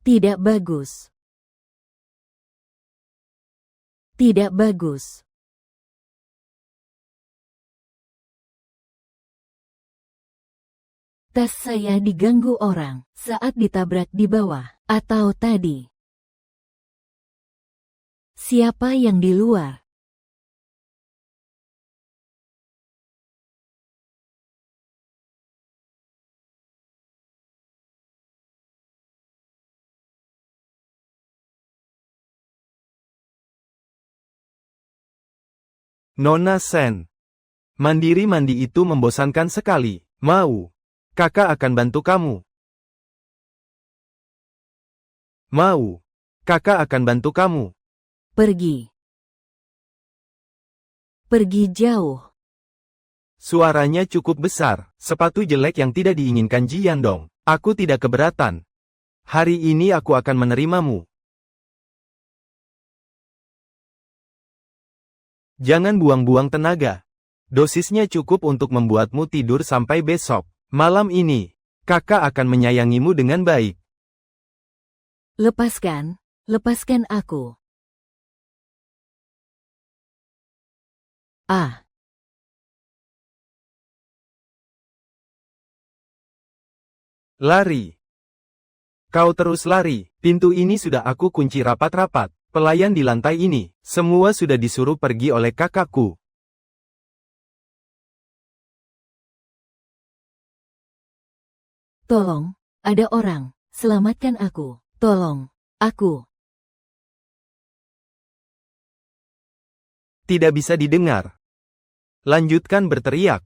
Tidak bagus. Tidak bagus. Tas saya diganggu orang saat ditabrak di bawah, atau tadi. Siapa yang di luar? Nona Sen. Mandiri-mandi itu membosankan sekali. Mau. Kakak akan bantu kamu. Mau. Kakak akan bantu kamu. Pergi. Pergi jauh. Suaranya cukup besar. Sepatu jelek yang tidak diinginkan Jian Dong. Aku tidak keberatan. Hari ini aku akan menerimamu. Jangan buang-buang tenaga. Dosisnya cukup untuk membuatmu tidur sampai besok. Malam ini, kakak akan menyayangimu dengan baik. Lepaskan, lepaskan aku. Ah. Lari. Kau terus lari. Pintu ini sudah aku kunci rapat-rapat. Pelayan di lantai ini, semua sudah disuruh pergi oleh kakakku. Tolong, ada orang, selamatkan aku. Tolong, aku. Tidak bisa didengar. Lanjutkan berteriak.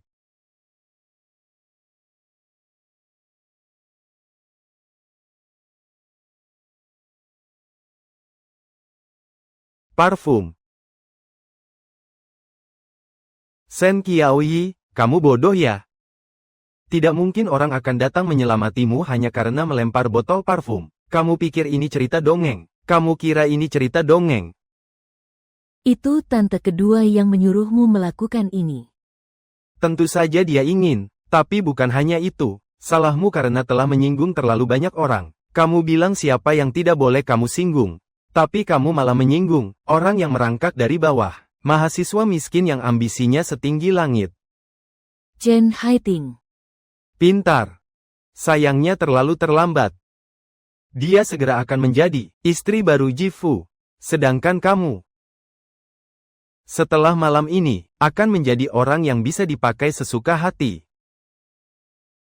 Parfum. Sen Qiaoyi, kamu bodoh ya? Tidak mungkin orang akan datang menyelamatimu hanya karena melempar botol parfum. Kamu pikir ini cerita dongeng? Kamu kira ini cerita dongeng? Itu tante kedua yang menyuruhmu melakukan ini. Tentu saja dia ingin, tapi bukan hanya itu. Salahmu karena telah menyinggung terlalu banyak orang. Kamu bilang siapa yang tidak boleh kamu singgung. Tapi kamu malah menyinggung orang yang merangkak dari bawah. Mahasiswa miskin yang ambisinya setinggi langit. Chen Haiting. Pintar. Sayangnya terlalu terlambat. Dia segera akan menjadi istri baru Ji Fu. Sedangkan kamu, setelah malam ini, akan menjadi orang yang bisa dipakai sesuka hati.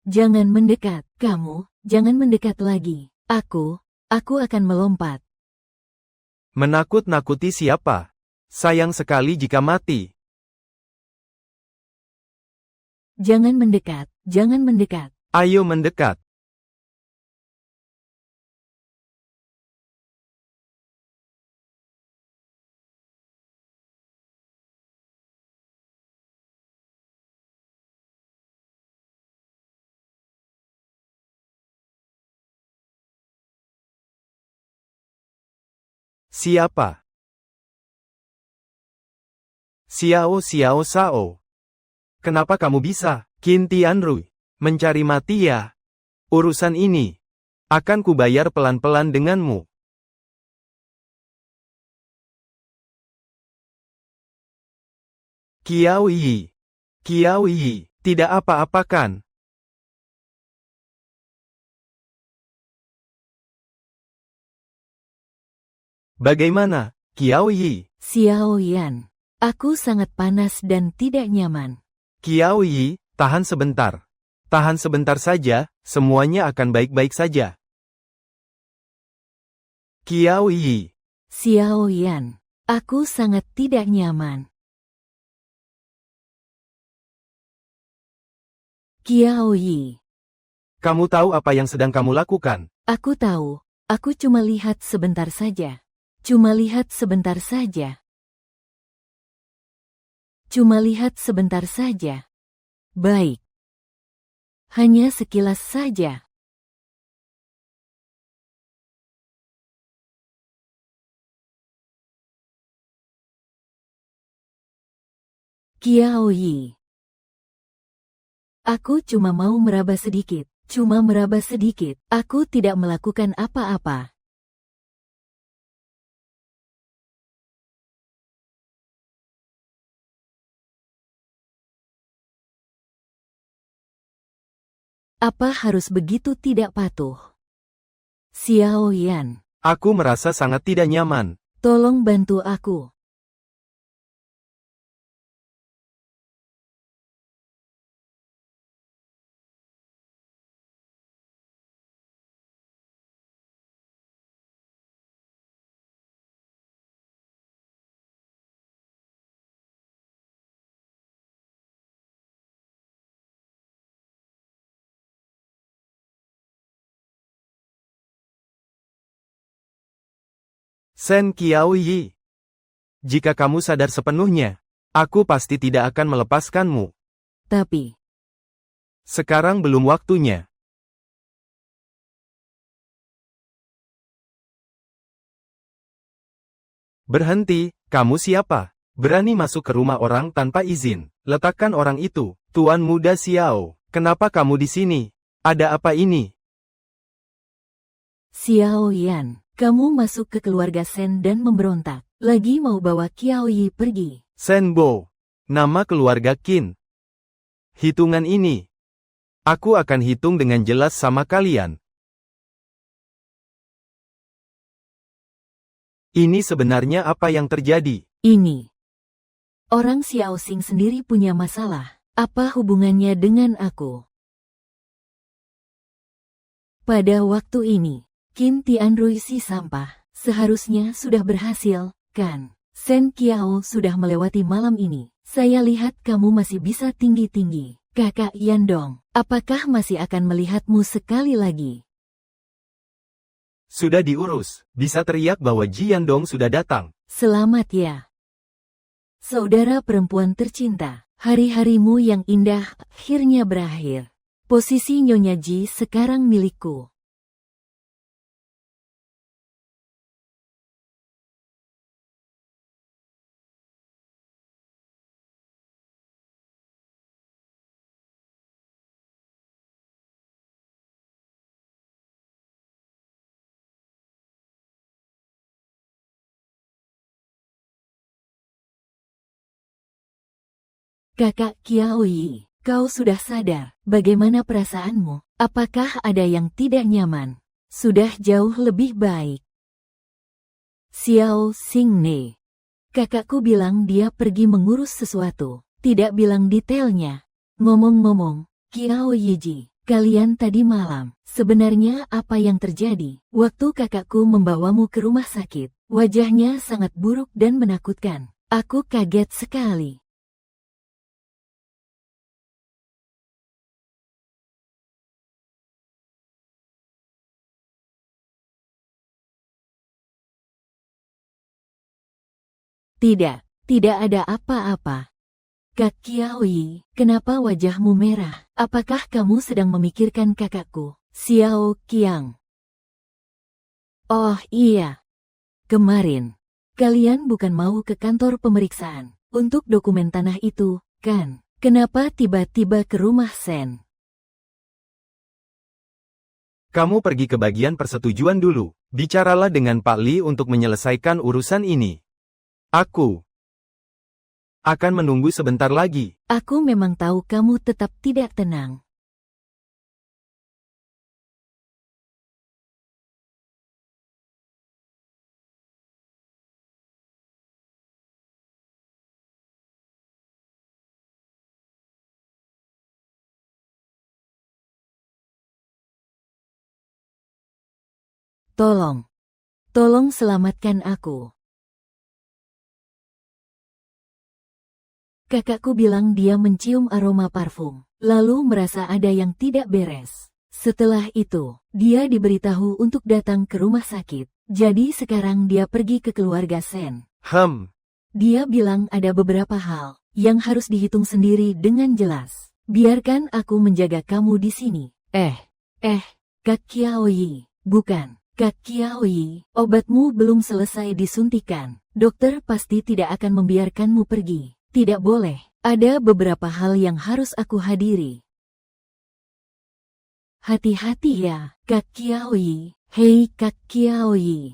Jangan mendekat, kamu, jangan mendekat lagi. Aku akan melompat. Menakut-nakuti siapa? Sayang sekali jika mati. Jangan mendekat, jangan mendekat. Ayo mendekat. Siapa? Xiao Xiao Sao. Kenapa kamu bisa, Qin Tianrui, mencari mati ya? Urusan ini akan kubayar pelan-pelan denganmu. Qiao Yi. Qiao Yi, tidak apa-apa kan? Bagaimana, Qiao Yi? Xiao Yan. Aku sangat panas dan tidak nyaman. Qiao Yi, tahan sebentar. Tahan sebentar saja, semuanya akan baik-baik saja. Qiao Yi. Xiao Yan. Aku sangat tidak nyaman. Qiao Yi. Kamu tahu apa yang sedang kamu lakukan? Aku tahu. Aku cuma lihat sebentar saja. Cuma lihat sebentar saja. Cuma lihat sebentar saja. Baik. Hanya sekilas saja. Qiao Yi. Aku cuma mau meraba sedikit. Cuma meraba sedikit. Aku tidak melakukan apa-apa. Apa harus begitu tidak patuh? Xiao Yan. Aku merasa sangat tidak nyaman. Tolong bantu aku. Sen Qiao Yi. Jika kamu sadar sepenuhnya, aku pasti tidak akan melepaskanmu. Tapi, Sekarang belum waktunya. Berhenti, kamu siapa? Berani masuk ke rumah orang tanpa izin. Letakkan orang itu, Tuan Muda Xiao. Kenapa kamu di sini? Ada apa ini? Xiao Yan, kamu masuk ke keluarga Sen dan memberontak. Lagi mau bawa Qiao Yi pergi. Sen Bo. Nama keluarga Qin. Hitungan ini. Aku akan hitung dengan jelas sama kalian. Ini sebenarnya apa yang terjadi? Ini. Orang Xiao Xing sendiri punya masalah. Apa hubungannya dengan aku? Pada waktu ini, Qin Tianrui si sampah, seharusnya sudah berhasil, kan? Sen Qiao sudah melewati malam ini. Saya lihat kamu masih bisa tinggi-tinggi. Kakak Yandong, apakah masih akan melihatmu sekali lagi? Sudah diurus, bisa teriak bahwa Ji Yandong sudah datang. Selamat ya. Saudara perempuan tercinta, hari-harimu yang indah akhirnya berakhir. Posisi Nyonya Ji sekarang milikku. Kakak Qiao Yi, kau sudah sadar, bagaimana perasaanmu? Apakah ada yang tidak nyaman? Sudah jauh lebih baik. Xiao Xingne. Kakakku bilang dia pergi mengurus sesuatu, tidak bilang detailnya. Ngomong-ngomong, Qiao Yiji, kalian tadi malam, sebenarnya apa yang terjadi? Waktu kakakku membawamu ke rumah sakit, wajahnya sangat buruk dan menakutkan. Aku kaget sekali. Tidak ada apa-apa. Kak Qiaoyi, kenapa wajahmu merah? Apakah kamu sedang memikirkan kakakku, Xiao Qiang? Oh iya. Kemarin, kalian bukan mau ke kantor pemeriksaan untuk dokumen tanah itu, kan? Kenapa tiba-tiba ke rumah Sen? Kamu pergi ke bagian persetujuan dulu. Bicaralah dengan Pak Li untuk menyelesaikan urusan ini. Aku akan menunggu sebentar lagi. Aku memang tahu kamu tetap tidak tenang. Tolong selamatkan aku. Kakakku bilang dia mencium aroma parfum, lalu merasa ada yang tidak beres. Setelah itu, dia diberitahu untuk datang ke rumah sakit. Jadi sekarang dia pergi ke keluarga Sen. Dia bilang ada beberapa hal yang harus dihitung sendiri dengan jelas. Biarkan aku menjaga kamu di sini. Kak Qiaoyi, bukan. Kak Qiaoyi, obatmu belum selesai disuntikan. Dokter pasti tidak akan membiarkanmu pergi. Tidak boleh, ada beberapa hal yang harus aku hadiri. Hati-hati ya, Kak Qiaoyi. Hei Kak Qiaoyi.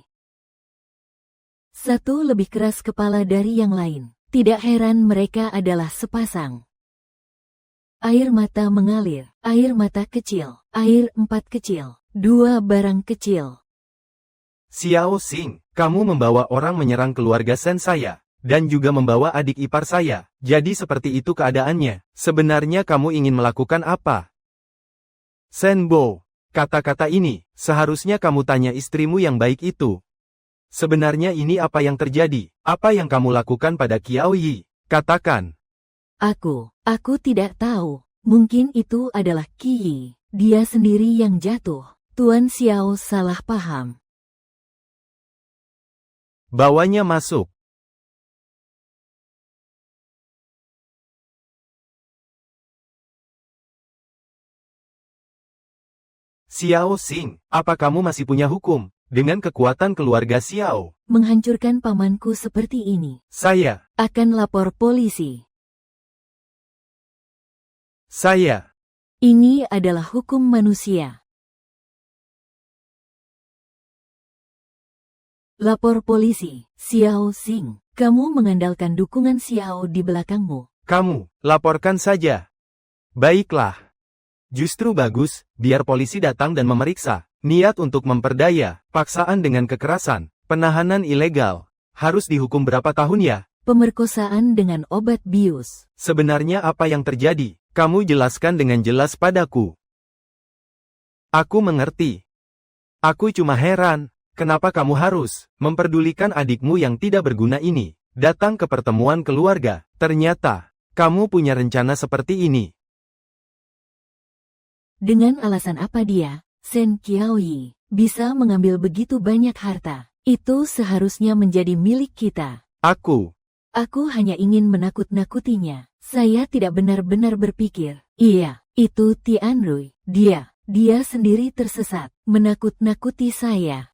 Satu lebih keras kepala dari yang lain. Tidak heran mereka adalah sepasang. Air mata mengalir, air mata kecil, air 4 kecil, 2 barang kecil. Xiao Xing, kamu membawa orang menyerang keluarga Sen saya. Dan juga membawa adik ipar saya. Jadi seperti itu keadaannya. Sebenarnya kamu ingin melakukan apa? Senbo, kata-kata ini, seharusnya kamu tanya istrimu yang baik itu. Sebenarnya ini apa yang terjadi? Apa yang kamu lakukan pada Qiaoyi? Katakan. Aku tidak tahu. Mungkin itu adalah Qi. Dia sendiri yang jatuh. Tuan Xiao salah paham. Bawanya masuk. Xiao Xing, apa kamu masih punya hukum dengan kekuatan keluarga Xiao? Menghancurkan pamanku seperti ini. Saya akan lapor polisi. Ini adalah hukum manusia. Lapor polisi, Xiao Xing. Kamu mengandalkan dukungan Xiao di belakangmu. Kamu, laporkan saja. Baiklah. Justru bagus, biar polisi datang dan memeriksa. Niat untuk memperdaya, paksaan dengan kekerasan, penahanan ilegal. Harus dihukum berapa tahun ya? Pemerkosaan dengan obat bius. Sebenarnya apa yang terjadi? Kamu jelaskan dengan jelas padaku. Aku mengerti. Aku cuma heran, kenapa kamu harus memperdulikan adikmu yang tidak berguna ini? Datang ke pertemuan keluarga, ternyata kamu punya rencana seperti ini. Dengan alasan apa dia, Sen Qiaoyi, bisa mengambil begitu banyak harta? Itu seharusnya menjadi milik kita. Aku hanya ingin menakut-nakutinya. Saya tidak benar-benar berpikir. Iya, itu Tianrui. Dia sendiri tersesat, menakut-nakuti saya.